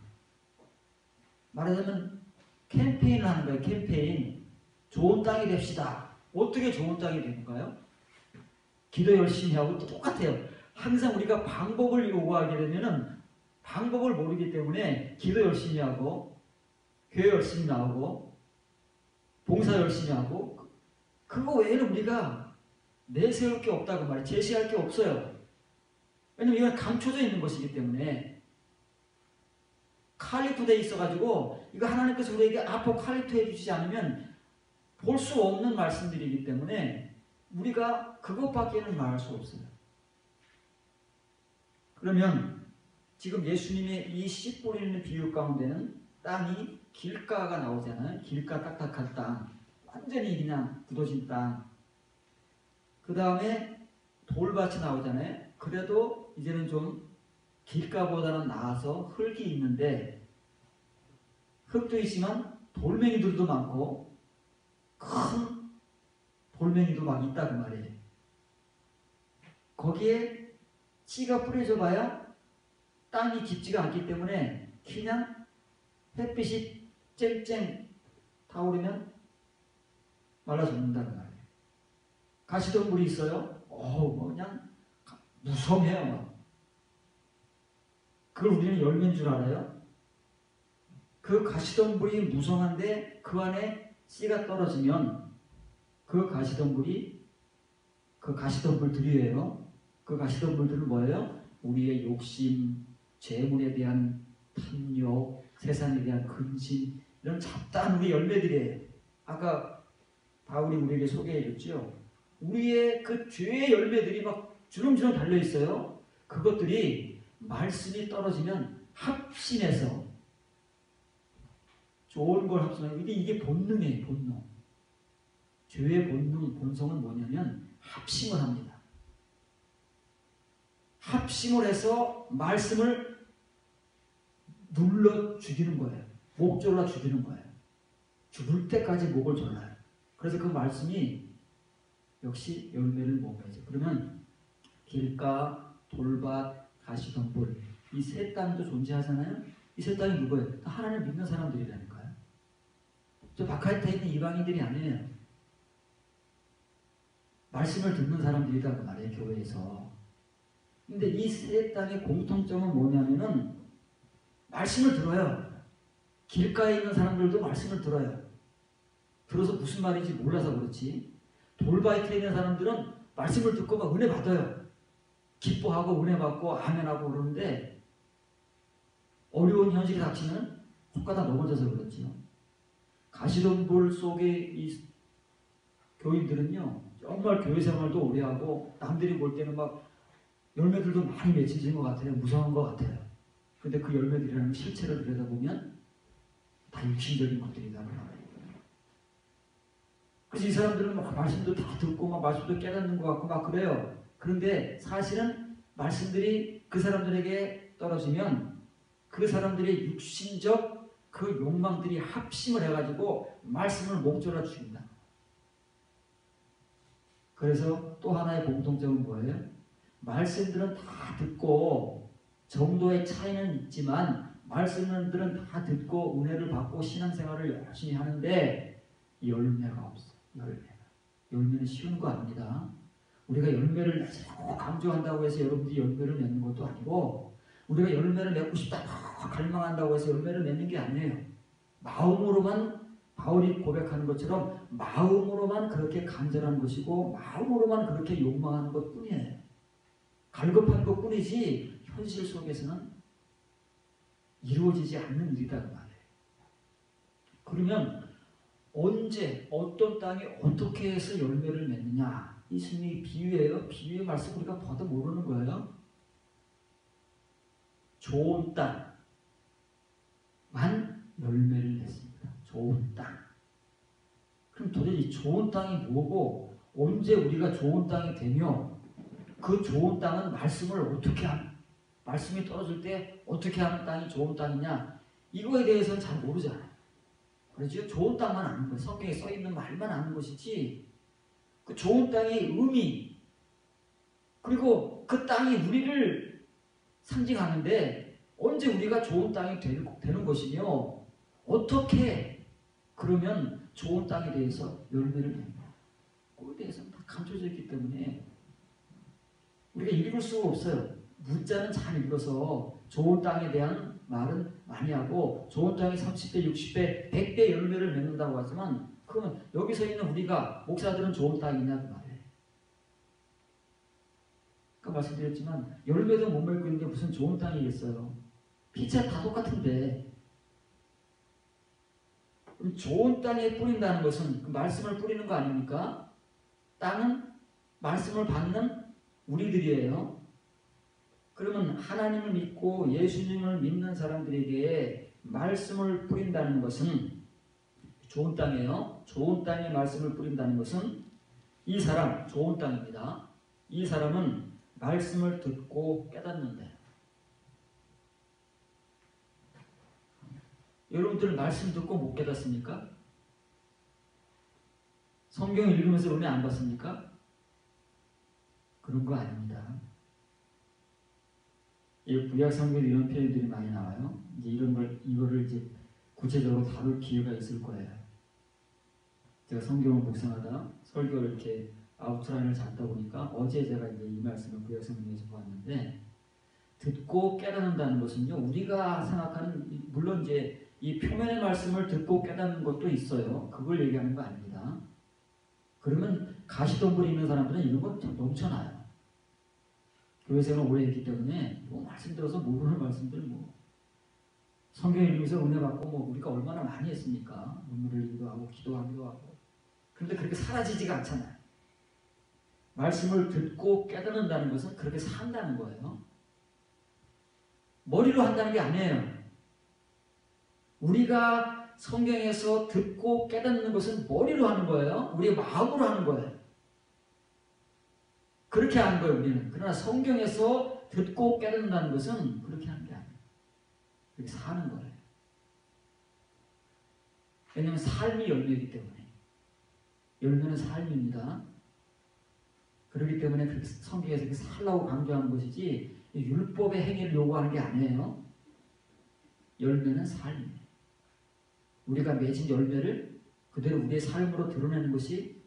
말하자면 캠페인을 하는 거예요. 캠페인. 좋은 땅이 됩시다. 어떻게 좋은 땅이 되는가요? 기도 열심히 하고 똑같아요. 항상 우리가 방법을 요구하게 되면은 방법을 모르기 때문에 기도 열심히 하고 교회 열심히 나오고 봉사 열심히 하고 그거 외에는 우리가 내세울 게 없다고 말이에요. 제시할 게 없어요. 왜냐면 이건 감춰져 있는 것이기 때문에 칼리토되어 있어가지고 이거 하나님께서 우리에게 아포칼리토 해주시지 않으면 볼 수 없는 말씀들이기 때문에 우리가 그것밖에는 말할 수 없어요. 그러면 지금 예수님의 이 씨 뿌리는 비유 가운데는 땅이 길가가 나오잖아요. 길가 딱딱한 땅. 완전히 그냥 굳어진 땅. 그 다음에 돌밭이 나오잖아요. 그래도 이제는 좀 길가보다는 나아서 흙이 있는데 흙도 있지만 돌멩이들도 많고 큰 돌멩이도 막 있다 그 말이에요. 거기에 씨가 뿌려져 봐야 땅이 깊지가 않기 때문에 그냥 햇빛이 쨍쨍 타오르면 말라 죽는다 그 말이에요. 가시덤불이 있어요. 뭐 그냥 무성해요. 막. 그걸 우리는 열매인 줄 알아요? 그 가시덤불이 무성한데 그 안에 씨가 떨어지면 그 가시덤불들이에요. 그 가시덤불들은 뭐예요? 우리의 욕심, 재물에 대한 탐욕, 세상에 대한 근심, 이런 잡다한 우리 열매들이에요. 아까 바울이 우리에게 소개해줬죠. 우리의 그 죄의 열매들이 막 주렁주렁 달려있어요. 그것들이 말씀이 떨어지면 합심해서 좋은 걸 합심해요. 이게 본능이에요. 본능. 죄의 본성은 뭐냐면 합심을 합니다. 합심을 해서 말씀을 눌러 죽이는 거예요. 목 졸라 죽이는 거예요. 죽을 때까지 목을 졸라요. 그래서 그 말씀이 역시 열매를 맺어요. 그러면 길가, 돌밭, 가시덤불, 이 세 땅도 존재하잖아요. 이 세 땅이 누구예요? 하나님 믿는 사람들이라니까요. 저 바깥에 있는 이방인들이 아니에요. 말씀을 듣는 사람들이다 그 말이에요. 교회에서. 근데 이 세 땅의 공통점은 뭐냐면은 말씀을 들어요. 길가에 있는 사람들도 말씀을 들어요. 들어서 무슨 말인지 몰라서 그렇지. 돌바이트에 있는 사람들은 말씀을 듣고 막 은혜 받아요. 기뻐하고 은혜 받고 아멘하고 그러는데 어려운 현실이 닥치면 손가락 넘어져서 그렇지요. 가시덤불 속의 이 교인들은요, 정말 교회 생활도 오래 하고 남들이 볼 때는 막 열매들도 많이 맺혀진 것 같아요. 무서운 것 같아요. 근데 그 열매들이라는 실체를 들여다보면 다 육신적인 것들이다. 그래서 이 사람들은 막 말씀도 다 듣고 막 말씀도 깨닫는 것 같고 막 그래요. 그런데 사실은 말씀들이 그 사람들에게 떨어지면 그 사람들의 육신적 그 욕망들이 합심을 해가지고 말씀을 목졸라 죽인다. 그래서 또 하나의 공통점은 뭐예요? 말씀들은 다 듣고 정도의 차이는 있지만 말씀들은 다 듣고 은혜를 받고 신앙생활을 열심히 하는데 열매가 없어요. 열매는 쉬운 거 아닙니다. 우리가 열매를 강조한다고 해서 여러분들이 열매를 맺는 것도 아니고 우리가 열매를 맺고 싶다 갈망한다고 해서 열매를 맺는 게 아니에요. 마음으로만 바울이 고백하는 것처럼 마음으로만 그렇게 간절한 것이고 마음으로만 그렇게 욕망하는 것뿐이에요. 갈급한 것뿐이지 현실 속에서는 이루어지지 않는 일이라는 말이에요. 그러면 언제 어떤 땅이 어떻게 해서 열매를 맺느냐, 이 스님이 비유예요. 비유의 말씀 우리가 봐도 모르는 거예요. 좋은 땅만 열매를 맺습니다. 좋은 땅. 그럼 도대체 이 좋은 땅이 뭐고 언제 우리가 좋은 땅이 되며 그 좋은 땅은 말씀을 어떻게 하는, 말씀이 떨어질 때 어떻게 하는 땅이 좋은 땅이냐, 이거에 대해서는 잘 모르잖아요. 그렇죠? 좋은 땅만 아는 거예요. 성경에 써있는 말만 아는 것이지 그 좋은 땅의 의미 그리고 그 땅이 우리를 상징하는데 언제 우리가 좋은 땅이 되는 것이며 어떻게 그러면 좋은 땅에 대해서 열매를 맺냐, 그거에 대해서는 다 감춰져 있기 때문에 우리가 읽을 수가 없어요. 문자는 잘 읽어서 좋은 땅에 대한 말은 많이 하고 좋은 땅이 30배, 60배, 100배 열매를 맺는다고 하지만 그러면 여기서 있는 우리가 목사들은 좋은 땅이냐 그 말이에요. 아까 말씀드렸지만 열매도 못 맺고 있는 게 무슨 좋은 땅이겠어요. 피차 다 똑같은데 그럼 좋은 땅에 뿌린다는 것은 그 말씀을 뿌리는 거 아닙니까? 땅은 말씀을 받는 우리들이에요. 그러면 하나님을 믿고 예수님을 믿는 사람들에게 말씀을 뿌린다는 것은 좋은 땅이에요. 좋은 땅에 말씀을 뿌린다는 것은 이 사람 좋은 땅입니다. 이 사람은 말씀을 듣고 깨닫는데 여러분들 말씀 듣고 못 깨닫습니까? 성경 읽으면서 은혜 안 받습니까? 그런 거 아닙니다. 이 구약 성경에 이런 표현들이 많이 나와요. 이제 이거를 이제 구체적으로 다룰 기회가 있을 거예요. 제가 성경을 묵상하다 설교를 이렇게 아우트라인을 잡다 보니까 어제 제가 이제 이 말씀을 구약성경에서 보았는데, 듣고 깨닫는다는 것은요, 우리가 생각하는, 물론 이제 이 표면의 말씀을 듣고 깨닫는 것도 있어요. 그걸 얘기하는 거 아닙니다. 그러면 가시덤불이 있는 사람들은 이런 거 넘쳐나요. 교회 생활을 오래 했기 때문에 뭐 말씀 들어서 모르는 말씀들, 뭐 성경 읽으면서 은혜 받고 뭐 우리가 얼마나 많이 했습니까? 눈물 흘리기도 하고 기도하기도 하고. 그런데 그렇게 사라지지가 않잖아요. 말씀을 듣고 깨닫는다는 것은 그렇게 산다는 거예요. 머리로 한다는 게 아니에요. 우리가 성경에서 듣고 깨닫는 것은 머리로 하는 거예요. 우리의 마음으로 하는 거예요. 그렇게 하는 거예요, 우리는. 그러나 성경에서 듣고 깨닫는다는 것은 그렇게 하는 게 아니에요. 그렇게 사는 거예요. 왜냐하면 삶이 열매이기 때문에. 열매는 삶입니다. 그렇기 때문에 성경에서 그렇게 살라고 강조하는 것이지 율법의 행위를 요구하는 게 아니에요. 열매는 삶이에요. 우리가 맺은 열매를 그대로 우리의 삶으로 드러내는 것이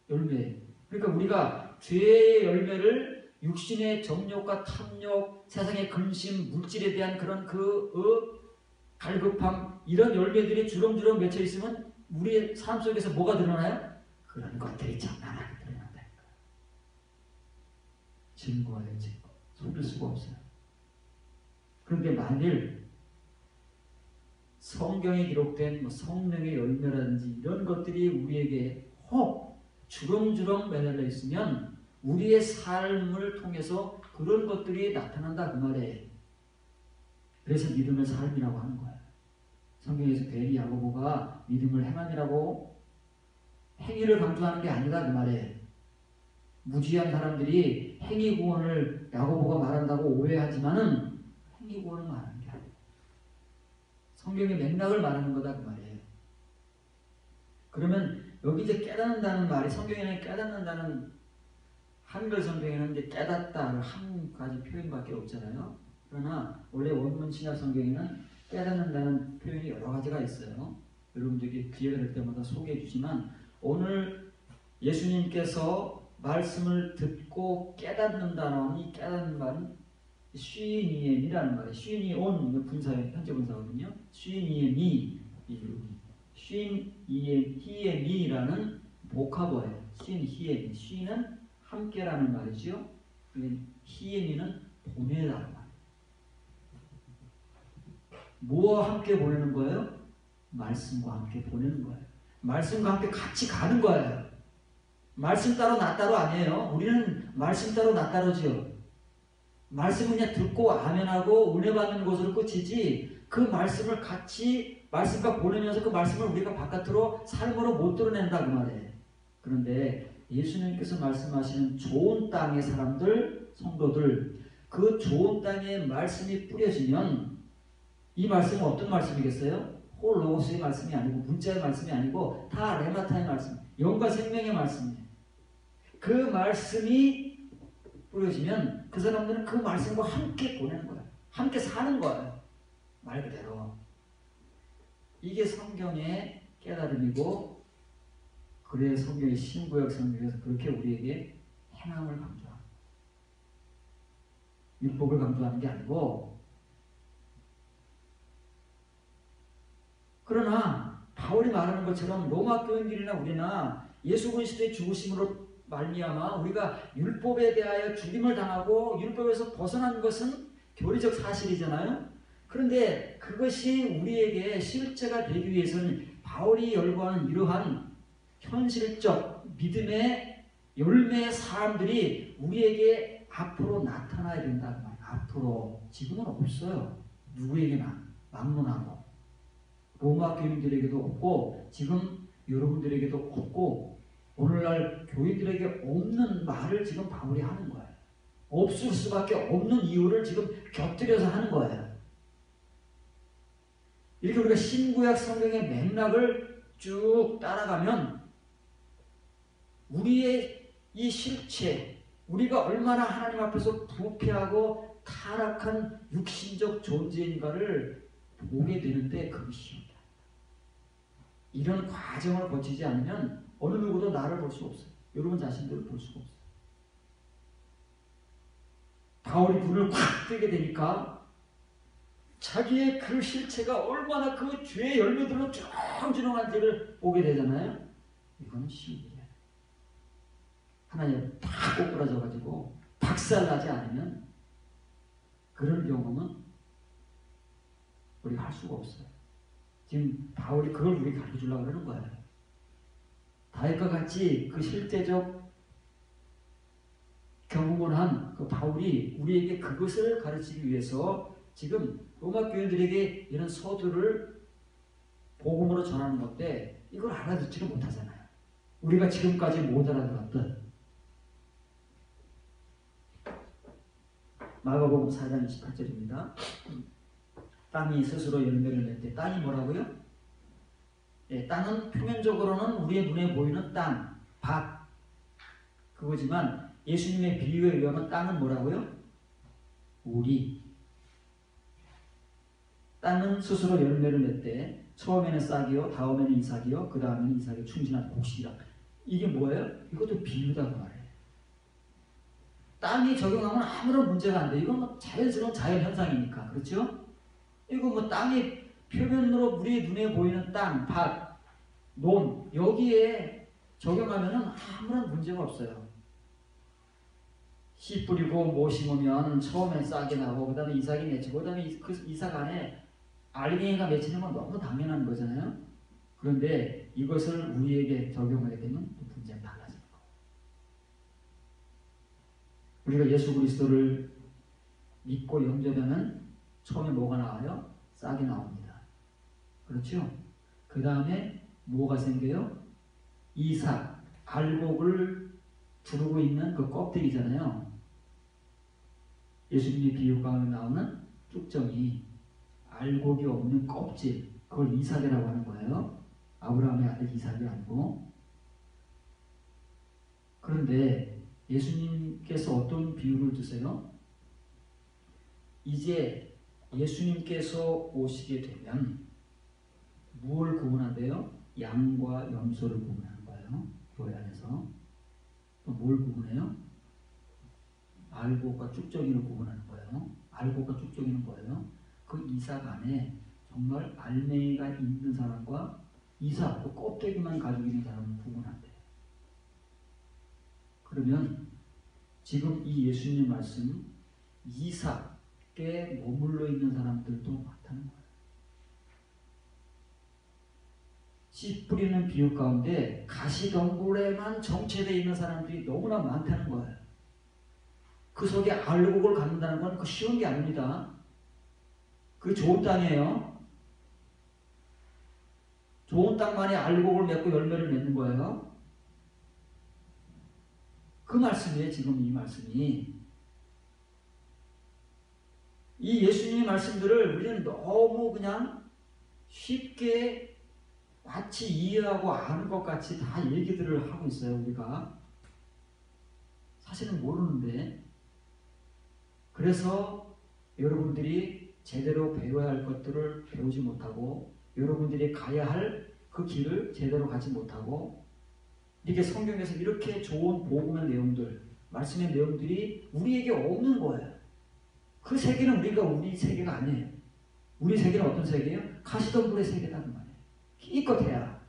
열매예요. 그러니까 우리가 죄의 열매를 육신의 정욕과 탐욕, 세상의 근심, 물질에 대한 그런 갈급함, 이런 열매들이 주렁주렁 맺혀 있으면 우리의 삶 속에서 뭐가 드러나요? 그런 것들이 장난하게 드러난다니까. 증거예요, 증거. 속일 수가 없어요. 그런데 만일 성경에 기록된 성령의 열매라든지 이런 것들이 우리에게 혹 주렁주렁 매달려 있으면 우리의 삶을 통해서 그런 것들이 나타난다 그 말이에요. 그래서 믿음의 삶이라고 하는 거예요. 성경에서 베리 야고보가 믿음을 행함이라고 행위를 강조하는 게 아니다 그 말이에요. 무지한 사람들이 행위 구원을 야고보가 말한다고 오해하지만은 행위 구원을 말하는 게 아니에요. 성경의 맥락을 말하는 거다 그 말이에요. 그러면 여기 이제 깨닫는다는 말이, 성경에는 깨닫는다는, 한글 성경에는 이제 깨닫다 한 가지 표현밖에 없잖아요. 그러나 원래 원문 신약 성경에는 깨닫는다는 표현이 여러 가지가 있어요. 여러분들이 기회가 될 때마다 소개해 주지만, 오늘 예수님께서 말씀을 듣고 깨닫는다는 이 깨닫는 말은 쉬니엠이라는 말이에요. 쉬니온 분사예요. 현재 분사거든요. 쉬니엠이, 히에미라는 복합어예요. 히에미. 쉬는 함께라는 말이죠. 히에미는 보내라는 말. 뭐와 함께 보내는 거예요? 말씀과 함께 보내는 거예요. 말씀과 함께 같이 가는 거예요. 말씀 따로 나 따로 아니에요. 우리는 말씀 따로 나 따로지요. 말씀은 그냥 듣고 아멘하고 은혜 받는 것으로 끝이지, 그 말씀을 같이 말씀과 보내면서 그 말씀을 우리가 바깥으로 삶으로 못 드러낸다 그 말이에요. 그런데 예수님께서 말씀하시는 좋은 땅의 사람들, 성도들, 그 좋은 땅에 말씀이 뿌려지면 이 말씀은 어떤 말씀이겠어요? 홀로고스의 말씀이 아니고 문자의 말씀이 아니고 다 레마타의 말씀, 영과 생명의 말씀이에요. 그 말씀이 뿌려지면 그 사람들은 그 말씀과 함께 보내는 거예요. 함께 사는 거예요. 말 그대로. 이게 성경의 깨달음이고, 그래야 성경의 신구약 성경에서 그렇게 우리에게 행함을 강조합니다. 율법을 강조하는 게 아니고. 그러나 바울이 말하는 것처럼 로마 교인들이나 우리나 예수 그리스도의 죽으심으로 말미암아 우리가 율법에 대하여 죽임을 당하고 율법에서 벗어난 것은 교리적 사실이잖아요. 그런데 그것이 우리에게 실제가 되기 위해서는 바울이 열거하는 이러한 현실적 믿음의 열매의 사람들이 우리에게 앞으로 나타나야 된다는 말이에요. 앞으로. 지금은 없어요. 누구에게나 막론하고. 로마 교인들에게도 없고 지금 여러분들에게도 없고 오늘날 교인들에게 없는 말을 지금 바울이 하는 거예요. 없을 수밖에 없는 이유를 지금 곁들여서 하는 거예요. 이렇게 우리가 신구약 성경의 맥락을 쭉 따라가면 우리의 이 실체, 우리가 얼마나 하나님 앞에서 부패하고 타락한 육신적 존재인가를 보게 되는데 그것이 쉬운다. 이런 과정을 거치지 않으면 어느 누구도 나를 볼 수 없어요. 여러분 자신들을 볼 수가 없어요. 바울이 불을 확 뜨게 되니까 자기의 그 실체가 얼마나 그 죄의 열매들로 주렁주렁한지를 보게 되잖아요. 이거는 쉬운 일이에요. 하나님 다 꼬꾸라져가지고 박살나지 않으면 그런 경험은 우리가 할 수가 없어요. 지금 바울이 그걸 우리에게 가르쳐주려고 그러는 거예요. 다윗과 같이 그 실제적 경험을 한 그 바울이 우리에게 그것을 가르치기 위해서 지금 로마 교인들에게 이런 서두를 복음으로 전하는 건데 이걸 알아듣지를 못하잖아요. 우리가 지금까지 못 알아들었던 마가복음 4장 28절입니다. 땅이 스스로 열매를 맺되 땅이 뭐라고요? 네, 땅은 표면적으로는 우리의 눈에 보이는 땅, 밭 그거지만 예수님의 비유에 의하면 땅은 뭐라고요? 우리. 땅은 스스로 열매를 맺되 처음에는 싹이요, 다음에는 이삭이요, 그 다음에는 이삭의 충신한 곡식이라. 이게 뭐예요? 이것도 비유다고 말해요. 땅이 적용하면 아무런 문제가 안 돼. 이건 뭐 자연스러운 자연현상이니까. 그렇죠? 이거 뭐 땅이 표면으로 우리 눈에 보이는 땅, 밭, 논 여기에 적용하면 아무런 문제가 없어요. 씨 뿌리고 뭐 심으면 처음엔 싹이 나고 그 다음에 이삭이 맺히고 그 다음에 그 이삭 안에 알갱이가 맺히는 건 너무 당연한 거잖아요. 그런데 이것을 우리에게 적용하게 되면 문제가 달라지는 거예요. 우리가 예수 그리스도를 믿고 영접하면 처음에 뭐가 나와요? 싹이 나옵니다. 그렇죠? 그 다음에 뭐가 생겨요? 이삭, 알곡을 두르고 있는 그 껍데기잖아요. 예수님의 비유 가운데 나오는 쭉정이 알곡이 없는 껍질, 그걸 이삭이라고 하는 거예요. 아브라함의 아들 이삭이 아니고. 그런데 예수님께서 어떤 비유를 드세요? 이제 예수님께서 오시게 되면 무엇을 구분한대요? 양과 염소를 구분하는 거예요. 교회 안에서. 또 뭘 구분해요? 알곡과 쭉정이를 구분하는 거예요. 알곡과 쭉정이는 뭐예요? 그 이삭 안에 정말 알맹이가 있는 사람과 이삭, 그 껍데기만 가지고 있는 사람을 구분한대요. 그러면 지금 이 예수님 말씀 이삭에 머물러 있는 사람들도 많다는 거예요. 씨 뿌리는 비유 가운데 가시덤불에만 정체되어 있는 사람들이 너무나 많다는 거예요. 그 속에 알곡을 갖는다는 건 그 쉬운 게 아닙니다. 그 좋은 땅이에요. 좋은 땅만이 알곡을 맺고 열매를 맺는 거예요. 그 말씀이에요. 지금 이 말씀이. 이 예수님의 말씀들을 우리는 너무 그냥 쉽게 마치 이해하고 아는 것 같이 다 얘기들을 하고 있어요. 우리가 사실은 모르는데. 그래서 여러분들이 제대로 배워야 할 것들을 배우지 못하고 여러분들이 가야 할 그 길을 제대로 가지 못하고 이렇게 성경에서 이렇게 좋은 복음의 내용들, 말씀의 내용들이 우리에게 없는 거예요. 그 세계는 우리 세계가 아니에요. 우리 세계는 어떤 세계예요? 가시덤불의 세계라는 말이에요. 기껏해야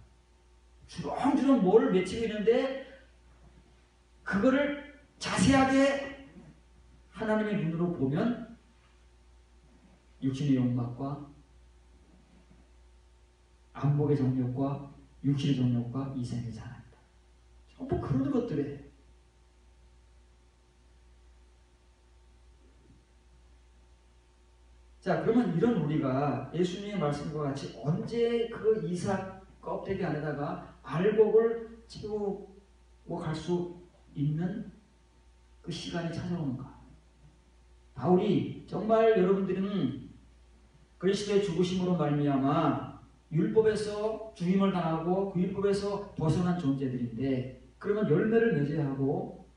주렁주렁 뭐를 맺히고 있는데 그거를 자세하게 하나님의 눈으로 보면 육신의 욕망과 안목의 정욕과 육신의 정욕과 이생의 자랑이다. 전부 그런 것들이에요. 자, 그러면 이런 우리가 예수님의 말씀과 같이 언제 그 이삭 껍데기 안에다가 알곡을 치고 갈 수 있는 그 시간이 찾아오는가? 바울이 정말 여러분들은 그리스도의 죽으심으로 말미암아 율법에서 죽임을 당하고 그 율법에서 벗어난 존재들인데 그러면 열매를 맺어야 하고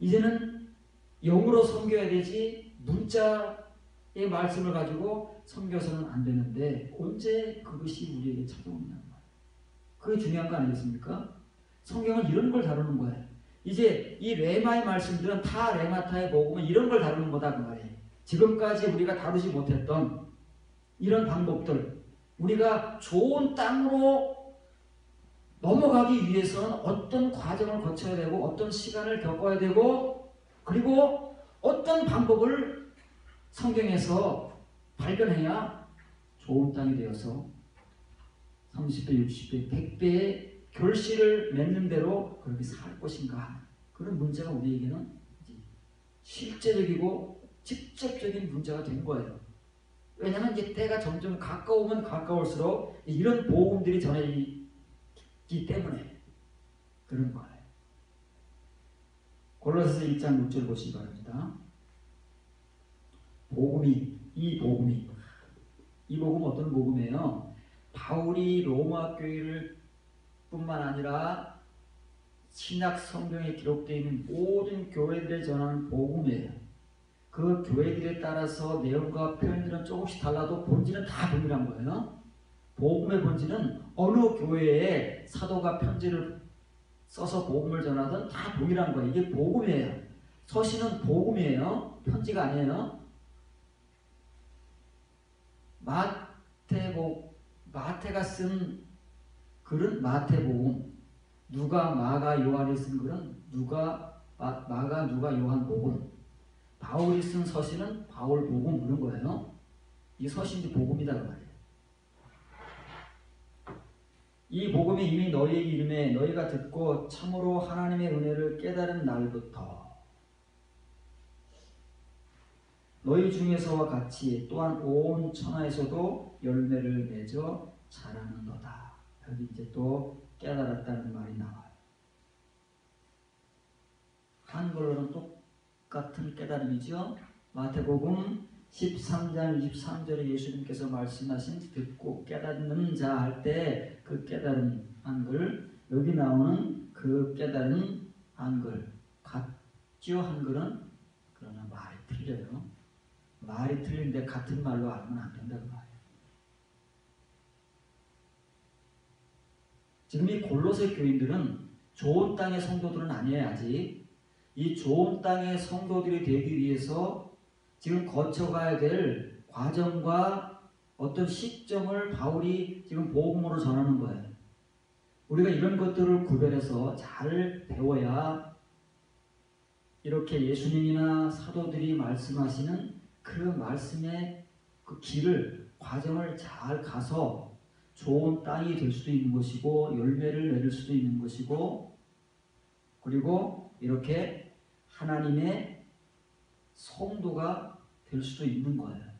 이제는 영으로 섬겨야 되지 문자의 말씀을 가지고 섬겨서는 안 되는데 언제 그것이 우리에게 찾아오느냐. 그게 중요한 거 아니겠습니까? 성경은 이런 걸 다루는 거예요. 이제 이 레마의 말씀들은 다 레마타의 복음은 이런 걸 다루는 거다 그 말이에요. 지금까지 우리가 다루지 못했던 이런 방법들, 우리가 좋은 땅으로 넘어가기 위해서는 어떤 과정을 거쳐야 되고 어떤 시간을 겪어야 되고 그리고 어떤 방법을 성경에서 발견해야 좋은 땅이 되어서 30배, 60배, 100배의 결실을 맺는 대로 그렇게 살 것인가. 그런 문제가 우리에게는 실제적이고 직접적인 문제가 된 거예요. 왜냐하면 이제 때가 점점 가까우면 가까울수록 이런 복음들이 전해지기 때문에 그런 거예요. 골로새서 1장 6절 보시기 바랍니다. 이 복음은 어떤 복음이에요? 바울이 로마 교회를 뿐만 아니라 신약 성경에 기록되어 있는 모든 교회들에 전하는 복음이에요. 그 교회들에 따라서 내용과 표현들은 조금씩 달라도 본질은 다 동일한 거예요. 복음의 본질은 어느 교회에 사도가 편지를 써서 복음을 전하든 다 동일한 거예요. 이게 복음이에요. 서신은 복음이에요. 편지가 아니에요. 마태가 쓴 글은 마태복음, 누가, 마가, 요한이 쓴 글은 마가, 누가, 요한 복음, 바울이 쓴 서신은 바울 복음 그런 거예요. 이 서신이 복음이다 그 말이에요. 이 복음이 이미 너희에게 이름에 너희가 듣고 참으로 하나님의 은혜를 깨달은 날부터 너희 중에서와 같이 또한 온 천하에서도 열매를 맺어 자라는도다. 여기 이제 또 깨달았다는 말이 나와요. 한글로는 똑같은 깨달음이죠. 마태복음 13장 23절에 예수님께서 말씀하신 듣고 깨닫는 자 할 때 그 깨달은 한글, 여기 나오는 그 깨달은 한글 같죠. 한글은 그러나 말이 틀려요. 말이 틀린데 같은 말로 알면 안 된다고 말이에요. 지금 이 골로새 교인들은 좋은 땅의 성도들은 아니에요. 아직 이 좋은 땅의 성도들이 되기 위해서 지금 거쳐가야 될 과정과 어떤 시점을 바울이 지금 복음으로 전하는 거예요. 우리가 이런 것들을 구별해서 잘 배워야 이렇게 예수님이나 사도들이 말씀하시는 그 말씀의 그 길을, 과정을 잘 가서 좋은 땅이 될 수도 있는 것이고 열매를 맺을 수도 있는 것이고 그리고 이렇게 하나님의 성도가 될 수도 있는 거예요.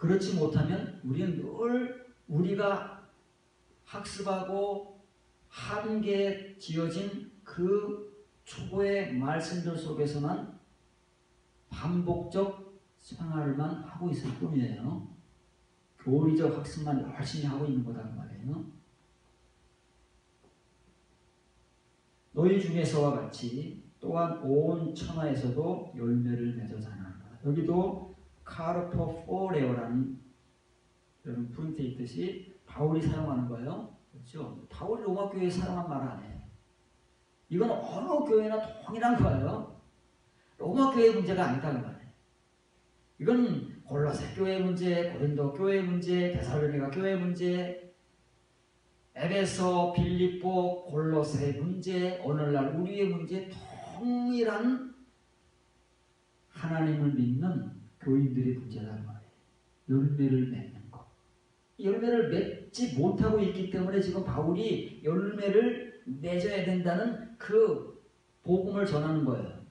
그렇지 못하면 우리는 늘 우리가 학습하고 한계에 지어진 그 초보의 말씀들 속에서만 반복적 생활만 하고 있을 뿐이에요. 교리적 학습만 열심히 하고 있는 거란 말이에요. 너희 중에서와 같이 또한 온 천하에서도 열매를 맺어 자라는다. 여기도 카르포포레오라는 여러분 프린트에 있듯이 바울이 사용하는 거예요. 그렇죠? 바울이 로마 교회에 사용한 말 아니에요. 이건 어느 교회나 동일한 거예요. 로마 교회의 문제가 아니다는 말이에요. 이건 골로새 교회 문제, 고린도 교회 문제, 데살로니가 교회 문제, 에베소, 빌립보, 골로새 문제, 오늘날 우리의 문제 동일한 하나님을 믿는 교인들의 문제라는 말이에요. 열매를 맺는 것. 열매를 맺지 못하고 있기 때문에 지금 바울이 열매를 맺어야 된다는 그 복음을 전하는 거예요.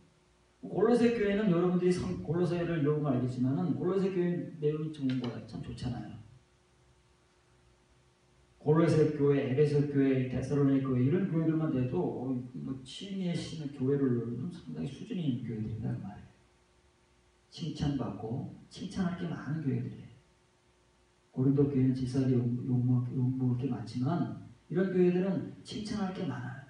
골로새 교회는 여러분들이 골로새를 읽으면 알겠지만은 골로새 교회 내용이 좋은 거예요. 참 좋잖아요. 골로새 교회, 에베소 교회, 데살로니가 교회 이런 교회들만 돼도 칭의의 신의 교회를 상당히 수준이 있는 교회들이란 말이에요. 칭찬받고 칭찬할 게 많은 교회들이에요. 고린도 교회는 지사리 욕먹을 게 많지만 이런 교회들은 칭찬할 게 많아요.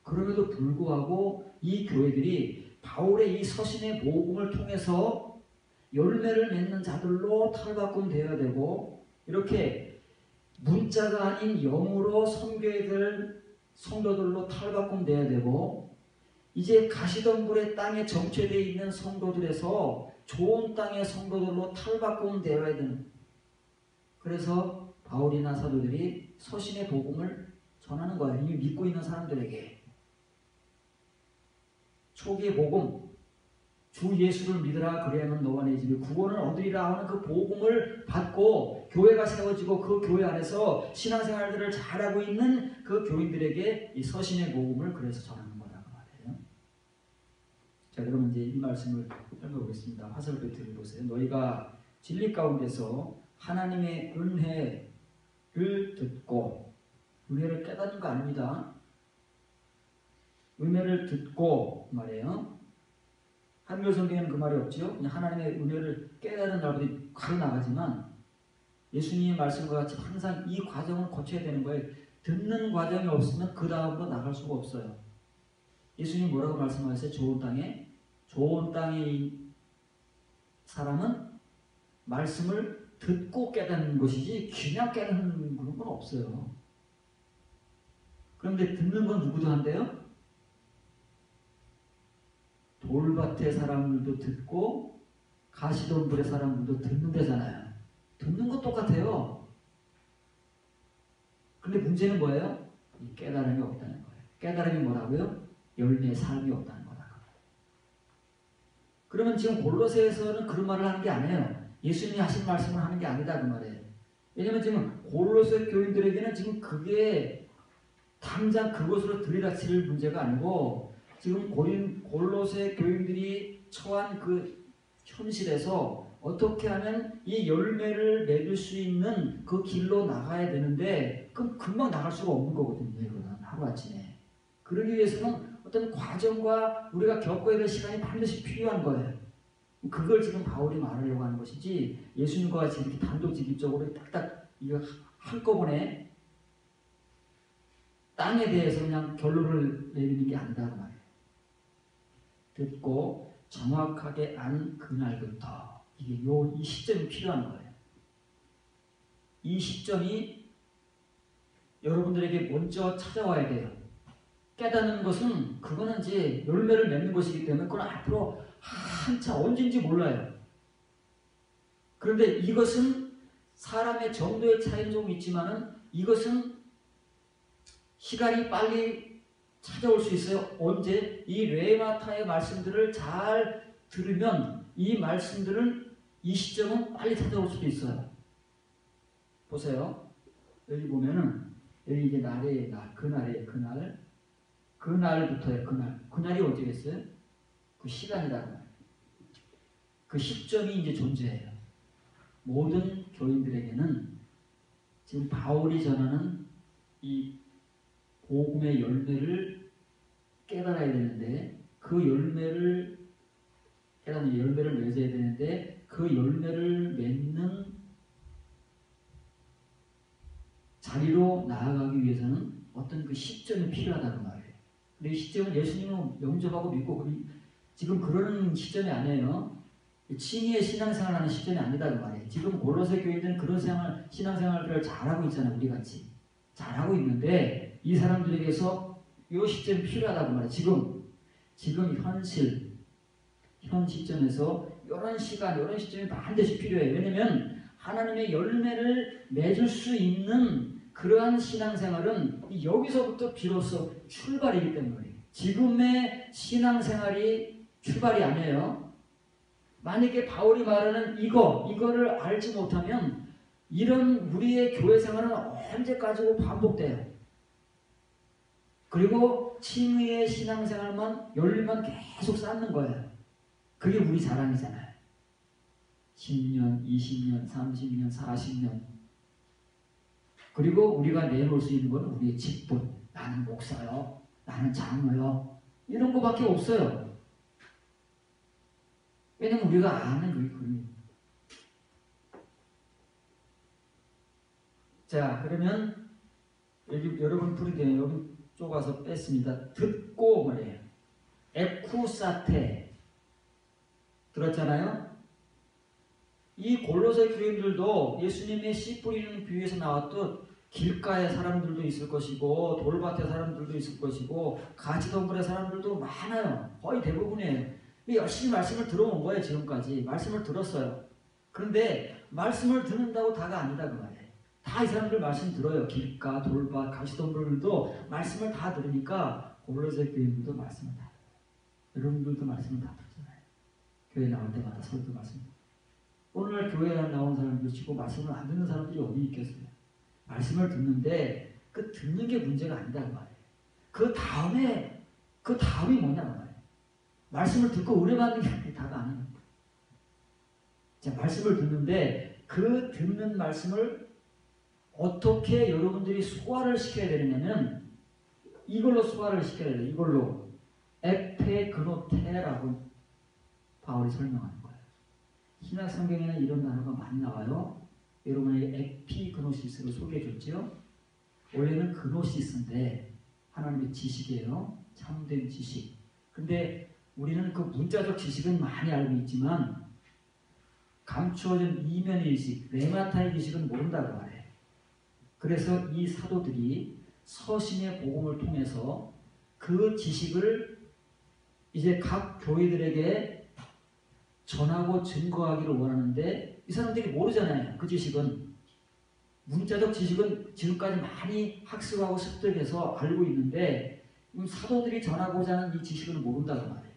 그럼에도 불구하고 이 교회들이 바울의 이 서신의 복음을 통해서 열매를 맺는 자들로 탈바꿈되어야 되고 이렇게 문자가 아닌 영으로 섬겨야 될 성도들로 탈바꿈돼야 되고, 이제 가시덤불의 땅에 정체되어 있는 성도들에서 좋은 땅의 성도들로 탈바꿈되어야 되는. 그래서 바울이나 사도들이 서신의 복음을 전하는 거예요. 이미 믿고 있는 사람들에게. 초기의 복음, 주 예수를 믿으라 그리하면 너와 내 집이 구원을 얻으리라 하는 그 복음을 받고 교회가 세워지고 그 교회 안에서 신앙생활들을 잘하고 있는 그 교인들에게 이 서신의 복음을 그래서 전하는 거라고 말해요. 자, 그러면 이제 이 말씀을 설명하겠습니다. 화살표 들어보세요. 너희가 진리 가운데서 하나님의 은혜를 듣고, 은혜를 깨닫는 거 아닙니다. 은혜를 듣고 말이에요. 한글 성경에는 그 말이 없죠. 그냥 하나님의 은혜를 깨달은 날부터 가로 나가지만 예수님의 말씀과 같이 항상 이 과정을 거쳐야 되는 거예요. 듣는 과정이 없으면 그 다음으로 나갈 수가 없어요. 예수님 뭐라고 말씀하셨어요? 좋은 땅의 사람은 말씀을 듣고 깨닫는 것이지 그냥 깨닫는 그런 건 없어요. 그런데 듣는 건 누구도 한대요? 돌밭의 사람들도 듣고 가시덤불의 사람들도 듣는 데잖아요. 듣는 거 똑같아요. 근데 문제는 뭐예요? 이 깨달음이 없다는 거예요. 깨달음이 뭐라고요? 열매의 삶이 없다는 거라고. 그러면 지금 골로새에서는 그런 말을 하는 게 아니에요. 예수님이 하신 말씀을 하는 게 아니다 그 말이에요. 왜냐면 지금 골로새 교인들에게는 지금 그게 당장 그것으로 들이닥칠 문제가 아니고, 지금 골로새 교인들이 처한 그 현실에서 어떻게 하면 이 열매를 맺을 수 있는 그 길로 나가야 되는데, 그럼 금방 나갈 수가 없는 거거든요. 이거는 하루아침에. 그러기 위해서는 어떤 과정과 우리가 겪어야 될 시간이 반드시 필요한 거예요. 그걸 지금 바울이 말하려고 하는 것이지, 예수님과 같이 이렇게 단도직입적으로 딱딱 이거 한꺼번에 땅에 대해서 그냥 결론을 내리는 게 아니다 그 말이에요. 듣고 정확하게 안 그날부터, 이 시점이 필요한 거예요. 이 시점이 여러분들에게 먼저 찾아와야 돼요. 깨닫는 것은 그거는 이제 열매를 맺는 것이기 때문에 그건 앞으로 한참 언제인지 몰라요. 그런데 이것은 사람의 정도의 차이는 좀 있지만은 이것은 시간이 빨리 찾아올 수 있어요. 언제? 이 레마타의 말씀들을 잘 들으면 이 말씀들은 이 시점은 빨리 찾아올 수도 있어요. 보세요. 여기 보면은 여기 이제 날의 날, 그날부터의 그날이 언제겠어요? 그 시간이라고 말이에요. 그 시점이 이제 존재해요. 모든 교인들에게는 지금 바울이 전하는 이 복음의 열매를 깨달아야 되는데, 그 열매를 깨닫는 열매를 맺어야 되는데, 그 열매를 맺는 자리로 나아가기 위해서는 어떤 그 시점이 필요하다는 말이에요. 근데 이 시점은 예수님은 영접하고 믿고 지금 그런 시점이 아니에요. 칭의의 신앙생활 하는 시점이 아니다 그 말이에요. 지금 골로새 교인들은 그런 신앙생활들을 잘하고 있잖아요. 우리같이 잘하고 있는데, 이 사람들에게서 이 시점이 필요하다고 말해요. 지금 현 시점에서 이런 시점이 반드시 필요해요. 왜냐면 하나님의 열매를 맺을 수 있는 그러한 신앙생활은 여기서부터 비로소 출발이기 때문에, 지금의 신앙생활이 출발이 아니에요. 만약에 바울이 말하는 이거를 알지 못하면 이런 우리의 교회 생활은 언제까지고 반복돼요. 그리고 칭의의 신앙생활만 열매만 계속 쌓는 거예요. 그게 우리 자랑이잖아요. 10년, 20년, 30년, 40년. 그리고 우리가 내놓을 수 있는 건 우리의 직분. 나는 목사요. 나는 장로요. 이런 거밖에 없어요. 왜냐면 우리가 아는 그게 그림이에요. 자, 그러면 여기 여러분 부르게 여기 쪼가서 뺐습니다. 듣고 말이에요. 에쿠사테 들었잖아요. 이 골로새 교인들도 예수님의 씨 뿌리는 비유에서 나왔듯 길가의 사람들도 있을 것이고 돌밭의 사람들도 있을 것이고 가시덤불의 사람들도 많아요. 거의 대부분이에요. 열심히 말씀을 들어온 거예요. 지금까지 말씀을 들었어요. 그런데 말씀을 듣는다고 다가 아니다 그 말이에요. 다 이 사람들 말씀 들어요. 길가, 돌밭, 가시덤불들도 말씀을 다 들으니까 골로새 교인들도 말씀을 다 들어요. 여러분들도 말씀을 다 듣잖아요. 교회 나올 때마다 서로도 말씀. 오늘날 교회에 나온 사람들 치고 말씀을 안 듣는 사람들이 어디 있겠어요. 말씀을 듣는데 그 듣는 게 문제가 아니다 그 말이에요. 그 다음이 뭐냐 그 말이에요. 말씀을 듣고 은혜 받는 게 다가 아니에요. 자, 말씀을 듣는데 그 듣는 말씀을 어떻게 여러분들이 소화를 시켜야 되느냐면 이걸로 소화를 시켜야 돼요. 이걸로 에페그노테라고 바울이 설명하는 거예요. 신약 성경에는 이런 단어가 많이 나와요. 여러분에게 에피그노시스를 소개해 줬죠. 원래는 그노시스인데 하나님의 지식이에요. 참된 지식. 근데 우리는 그 문자적 지식은 많이 알고 있지만 감추어진 이면의 지식, 레마타의 지식은 모른다고 말해요. 그래서 이 사도들이 서신의 복음을 통해서 그 지식을 이제 각 교회들에게 전하고 증거하기를 원하는데 이 사람들이 모르잖아요. 그 지식은. 문자적 지식은 지금까지 많이 학습하고 습득해서 알고 있는데 사도들이 전하고자 하는 이 지식은 모른다고 말해요.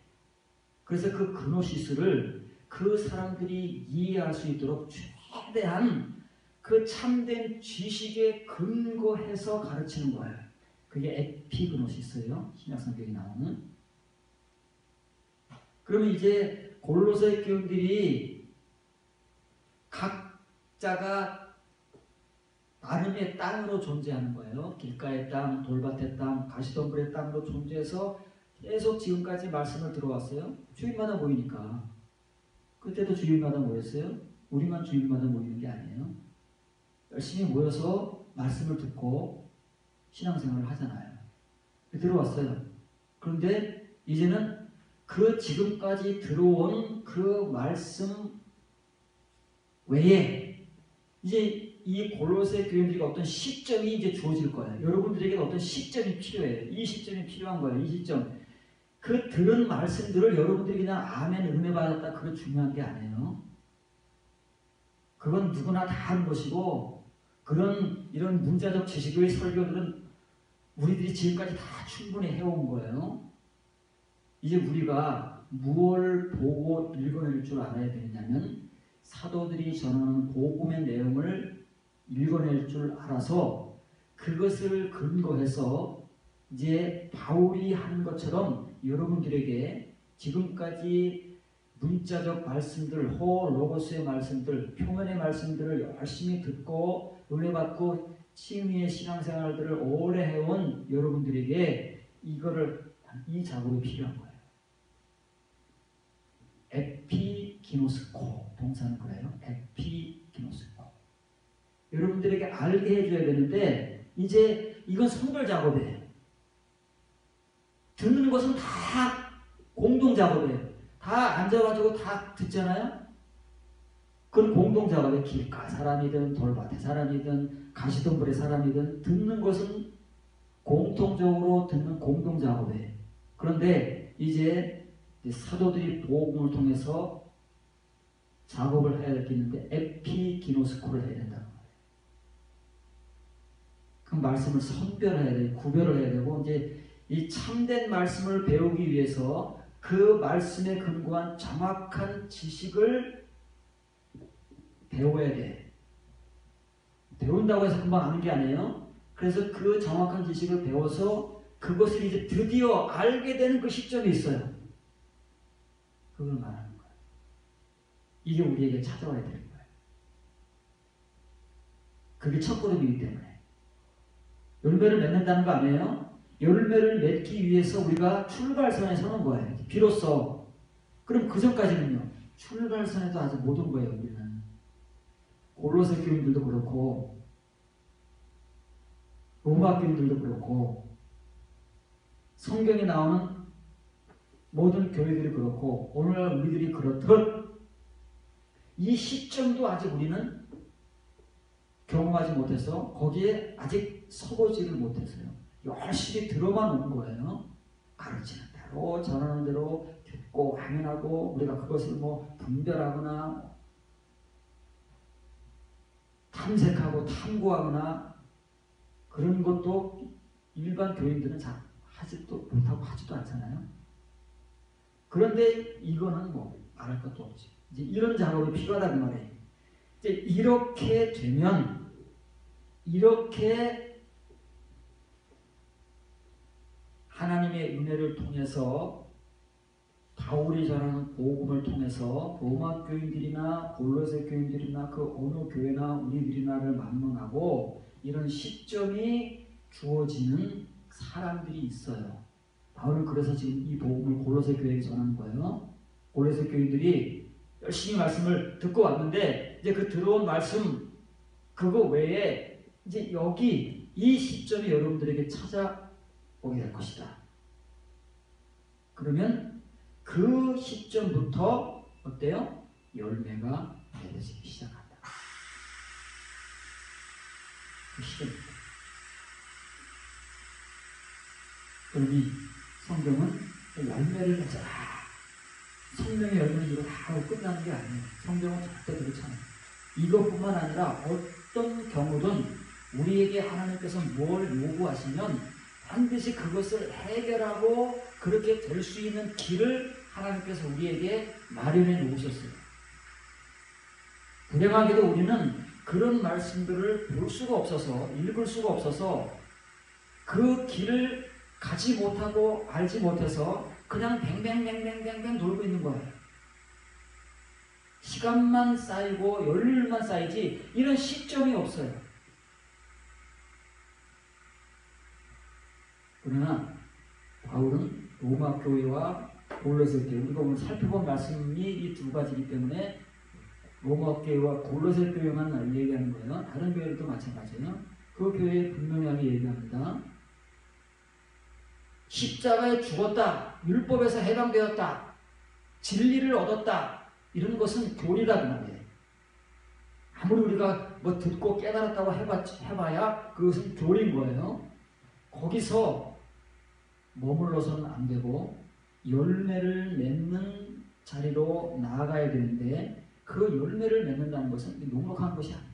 그래서 그 그노시스를 그 사람들이 이해할 수 있도록 최대한 그 참된 지식에 근거해서 가르치는 거예요. 그게 에피그노시스예요. 신약성경에 나오는. 그러면 이제 골로새 교인들이 각자가 나름의 땅으로 존재하는 거예요. 길가의 땅, 돌밭의 땅, 가시덤불의 땅으로 존재해서 계속 지금까지 말씀을 들어왔어요. 주일마다 모이니까. 그때도 주일마다 모였어요. 우리만 주일마다 모이는 게 아니에요. 열심히 모여서 말씀을 듣고 신앙생활을 하잖아요. 들어왔어요. 그런데 이제는 그 지금까지 들어온 그 말씀 외에 이제 이 골로새 교인들에게 어떤 시점이 이제 주어질 거예요. 여러분들에게 어떤 시점이 필요해요. 이 시점이 필요한 거예요. 이 시점. 그 들은 말씀들을 여러분들이 그냥 아멘 은혜 받았다 그거 중요한 게 아니에요. 그건 누구나 다 하는 것이고 이런 문자적 지식의 설교들은 우리들이 지금까지 다 충분히 해온 거예요. 이제 우리가 무엇을 보고 읽어낼 줄 알아야 되느냐면 사도들이 전하는 복음의 내용을 읽어낼 줄 알아서 그것을 근거해서 이제 바울이 하는 것처럼 여러분들에게 지금까지 문자적 말씀들, 로고스의 말씀들, 표면의 말씀들을 열심히 듣고 은혜 받고 칭의의 신앙생활들을 오래 해온 여러분들에게 이 작업이 필요한 거예요. 에피기노스코 동사는 그래요. 에피기노스코. 여러분들에게 알게 해줘야 되는데 이제 이건 선별 작업이에요. 듣는 것은 다 공동 작업이에요. 다 앉아가지고 다 듣잖아요. 그건 공동 작업이에요. 길가 사람이든 돌밭의 사람이든 가시덤불의 사람이든 듣는 것은 공통적으로 듣는 공동 작업이에요. 그런데 이제 사도들이 복음을 통해서 작업을 해야 될 게 있는데 에피기노스코를 해야 된다는 거예요. 그 말씀을 선별해야 돼요. 구별을 해야 되고 이제 이 참된 말씀을 배우기 위해서 그 말씀에 근거한 정확한 지식을 배워야 돼. 배운다고 해서 금방 아는 게 아니에요. 그래서 그 정확한 지식을 배워서 그것을 이제 드디어 알게 되는 그 시점이 있어요. 그걸 말하는 거예요. 이게 우리에게 찾아와야 되는 거예요. 그게 첫걸음이기 때문에. 열매를 맺는다는 거 아니에요? 열매를 맺기 위해서 우리가 출발선에 서는 거예요. 비로소. 그럼 그 전까지는요. 출발선에도 아직 못 온 거예요. 우리는. 골로새 교인들도 그렇고 로마 교인들도 그렇고 성경에 나오는 모든 교회들이 그렇고 오늘날 우리들이 그렇듯 이 시점도 아직 우리는 경험하지 못해서 거기에 아직 서보지를 못해서요. 열심히 들어만 온 거예요. 가르치는 대로 전하는 대로 듣고 확인하고 우리가 그것을 뭐 분별하거나 탐색하고 탐구하거나 그런 것도 일반 교인들은 잘 하지도 못하고 하지도 않잖아요. 그런데 이거는 뭐 말할 것도 없지. 이제 이런 작업이 필요하다는 말이에요. 이제 이렇게 되면 이렇게 하나님의 은혜를 통해서 바울이 전하는 복음을 통해서 로마 교인들이나 골로새 교인들이나 그 어느 교회나 우리들이나를 만문하고 이런 시점이 주어지는 사람들이 있어요. 바울은 그래서 지금 이 복음을 골로새 교회에 전하는 거예요. 골로새 교인들이 열심히 말씀을 듣고 왔는데 이제 그 들어온 말씀 그거 외에 이제 여기 이 시점이 여러분들에게 찾아오게 될 것이다. 그러면 그 시점부터 어때요? 열매가 맺어지기 시작한다. 그 시점부터. 그러니 성경은 열매를 맺어라. 성령의 열매는 이거 다 하고 끝나는 게 아니에요. 성경은 절대 그렇지 않아요. 이것뿐만 아니라 어떤 경우든 우리에게 하나님께서 뭘 요구하시면 반드시 그것을 해결하고 그렇게 될 수 있는 길을 하나님께서 우리에게 마련해 놓으셨어요. 불행하게도 우리는 그런 말씀들을 볼 수가 없어서 읽을 수가 없어서 그 길을 가지 못하고 알지 못해서 그냥 뱅뱅뱅뱅뱅뱅 돌고 있는 거예요. 시간만 쌓이고 열일만 쌓이지 이런 시점이 없어요. 그러나 바울은 로마 교회와 골로새 교회, 우리가 오늘 살펴본 말씀이 이 두 가지이기 때문에 로마 교회와 골로새 교회만 얘기하는 거예요. 다른 교회들도 마찬가지예요. 그 교회에 분명하게 얘기합니다. 십자가에 죽었다, 율법에서 해방되었다, 진리를 얻었다, 이런 것은 교리라고 말이에요. 아무리 우리가 뭐 듣고 깨달았다고 해봐야 그것은 교리인 거예요. 거기서 머물러서는 안 되고 열매를 맺는 자리로 나아가야 되는데 그 열매를 맺는다는 것은 녹록한 것이 아니다.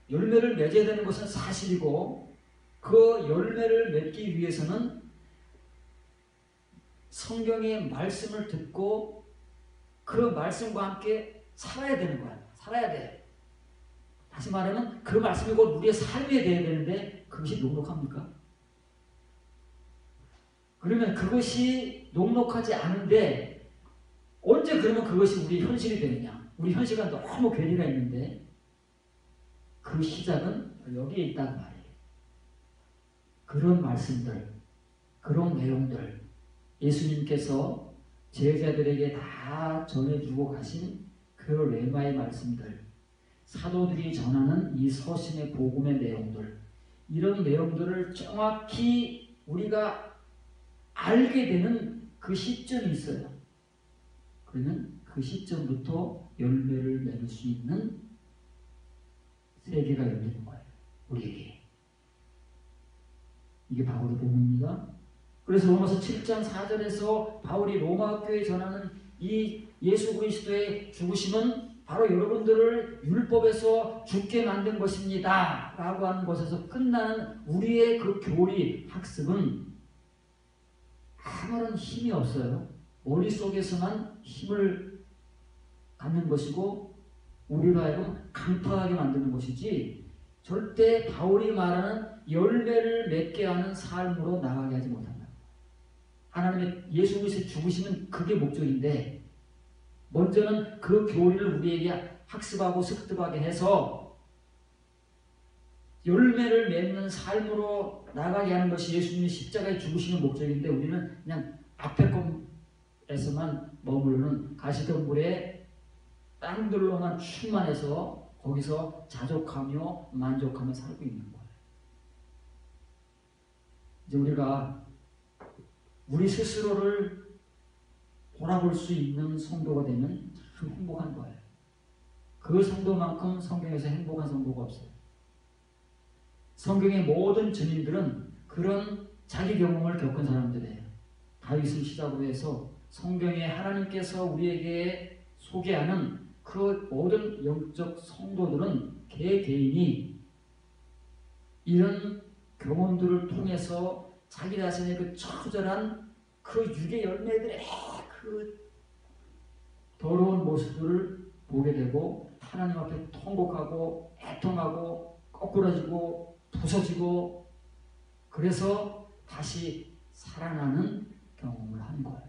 열매를 맺어야 되는 것은 사실이고 그 열매를 맺기 위해서는 성경의 말씀을 듣고 그 말씀과 함께 살아야 되는 거야. 살아야 돼. 다시 말하면 그 말씀이 곧 우리의 삶이 되어야 되는데 그것이 녹록합니까? 그러면 그것이 녹록하지 않은데 언제 그러면 그것이 우리 현실이 되느냐? 우리 현실과 너무 괴리가 있는데 그 시작은 여기에 있다는 말이에요. 그런 말씀들, 그런 내용들 예수님께서 제자들에게 다 전해주고 가신 그 레마의 말씀들 사도들이 전하는 이 서신의 복음의 내용들 이런 내용들을 정확히 우리가 알게 되는 그 시점이 있어요. 그러면 그 시점부터 열매를 맺을 수 있는 세계가 열리는 거예요. 우리에게. 이게 바울의 복음입니다. 그래서 로마서 7장 4절에서 바울이 로마 교회에 전하는 이 예수 그리스도의 죽으심은 바로 여러분들을 율법에서 죽게 만든 것입니다. 라고 하는 것에서 끝나는 우리의 그 교리, 학습은 아무런 힘이 없어요. 머릿속에서만 힘을 갖는 것이고 우리가 하여금 강팍하게 만드는 것이지 절대 바울이 말하는 열매를 맺게 하는 삶으로 나가게 하지 못한다. 하나님의 예수 그리스도의 죽으심은 그게 목적인데 먼저는 그 교리를 우리에게 학습하고 습득하게 해서 열매를 맺는 삶으로 나가게 하는 것이 예수님이 십자가에 죽으시는 목적인데 우리는 그냥 앞에 것에서만 머무르는 가시덤불에 땅들로만 충만해서 거기서 자족하며 만족하며 살고 있는 거예요. 이제 우리가 우리 스스로를 돌아볼 수 있는 성도가 되면 참 행복한 거예요. 그 성도만큼 성경에서 행복한 성도가 없어요. 성경의 모든 증인들은 그런 자기 경험을 겪은 사람들이에요. 다윗을 시작으로 해서 성경에 하나님께서 우리에게 소개하는 그 모든 영적 성도들은 개개인이 이런 경험들을 통해서 자기 자신의 그 처절한 그 육의 열매들의 그 더러운 모습들을 보게 되고 하나님 앞에 통곡하고 애통하고 거꾸러지고 부서지고 그래서 다시 살아나는 경험을 한 거예요.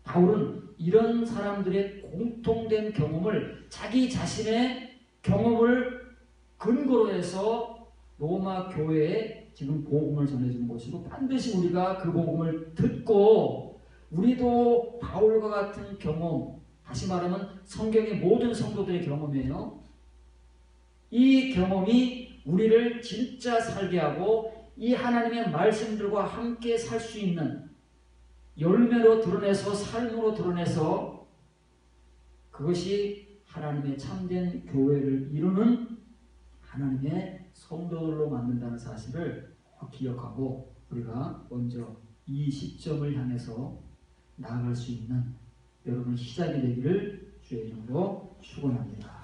바울은 이런 사람들의 공통된 경험을 자기 자신의 경험을 근거로 해서 로마 교회에 지금 복음을 전해주는 것이고 반드시 우리가 그 복음을 듣고 우리도 바울과 같은 경험, 다시 말하면 성경의 모든 성도들의 경험이에요. 이 경험이 우리를 진짜 살게 하고 이 하나님의 말씀들과 함께 살 수 있는 열매로 드러내서 삶으로 드러내서 그것이 하나님의 참된 교회를 이루는 하나님의 성도들로 만든다는 사실을 기억하고 우리가 먼저 이 시점을 향해서 나아갈 수 있는 여러분 시작이 되기를 주의 이름으로 축원합니다.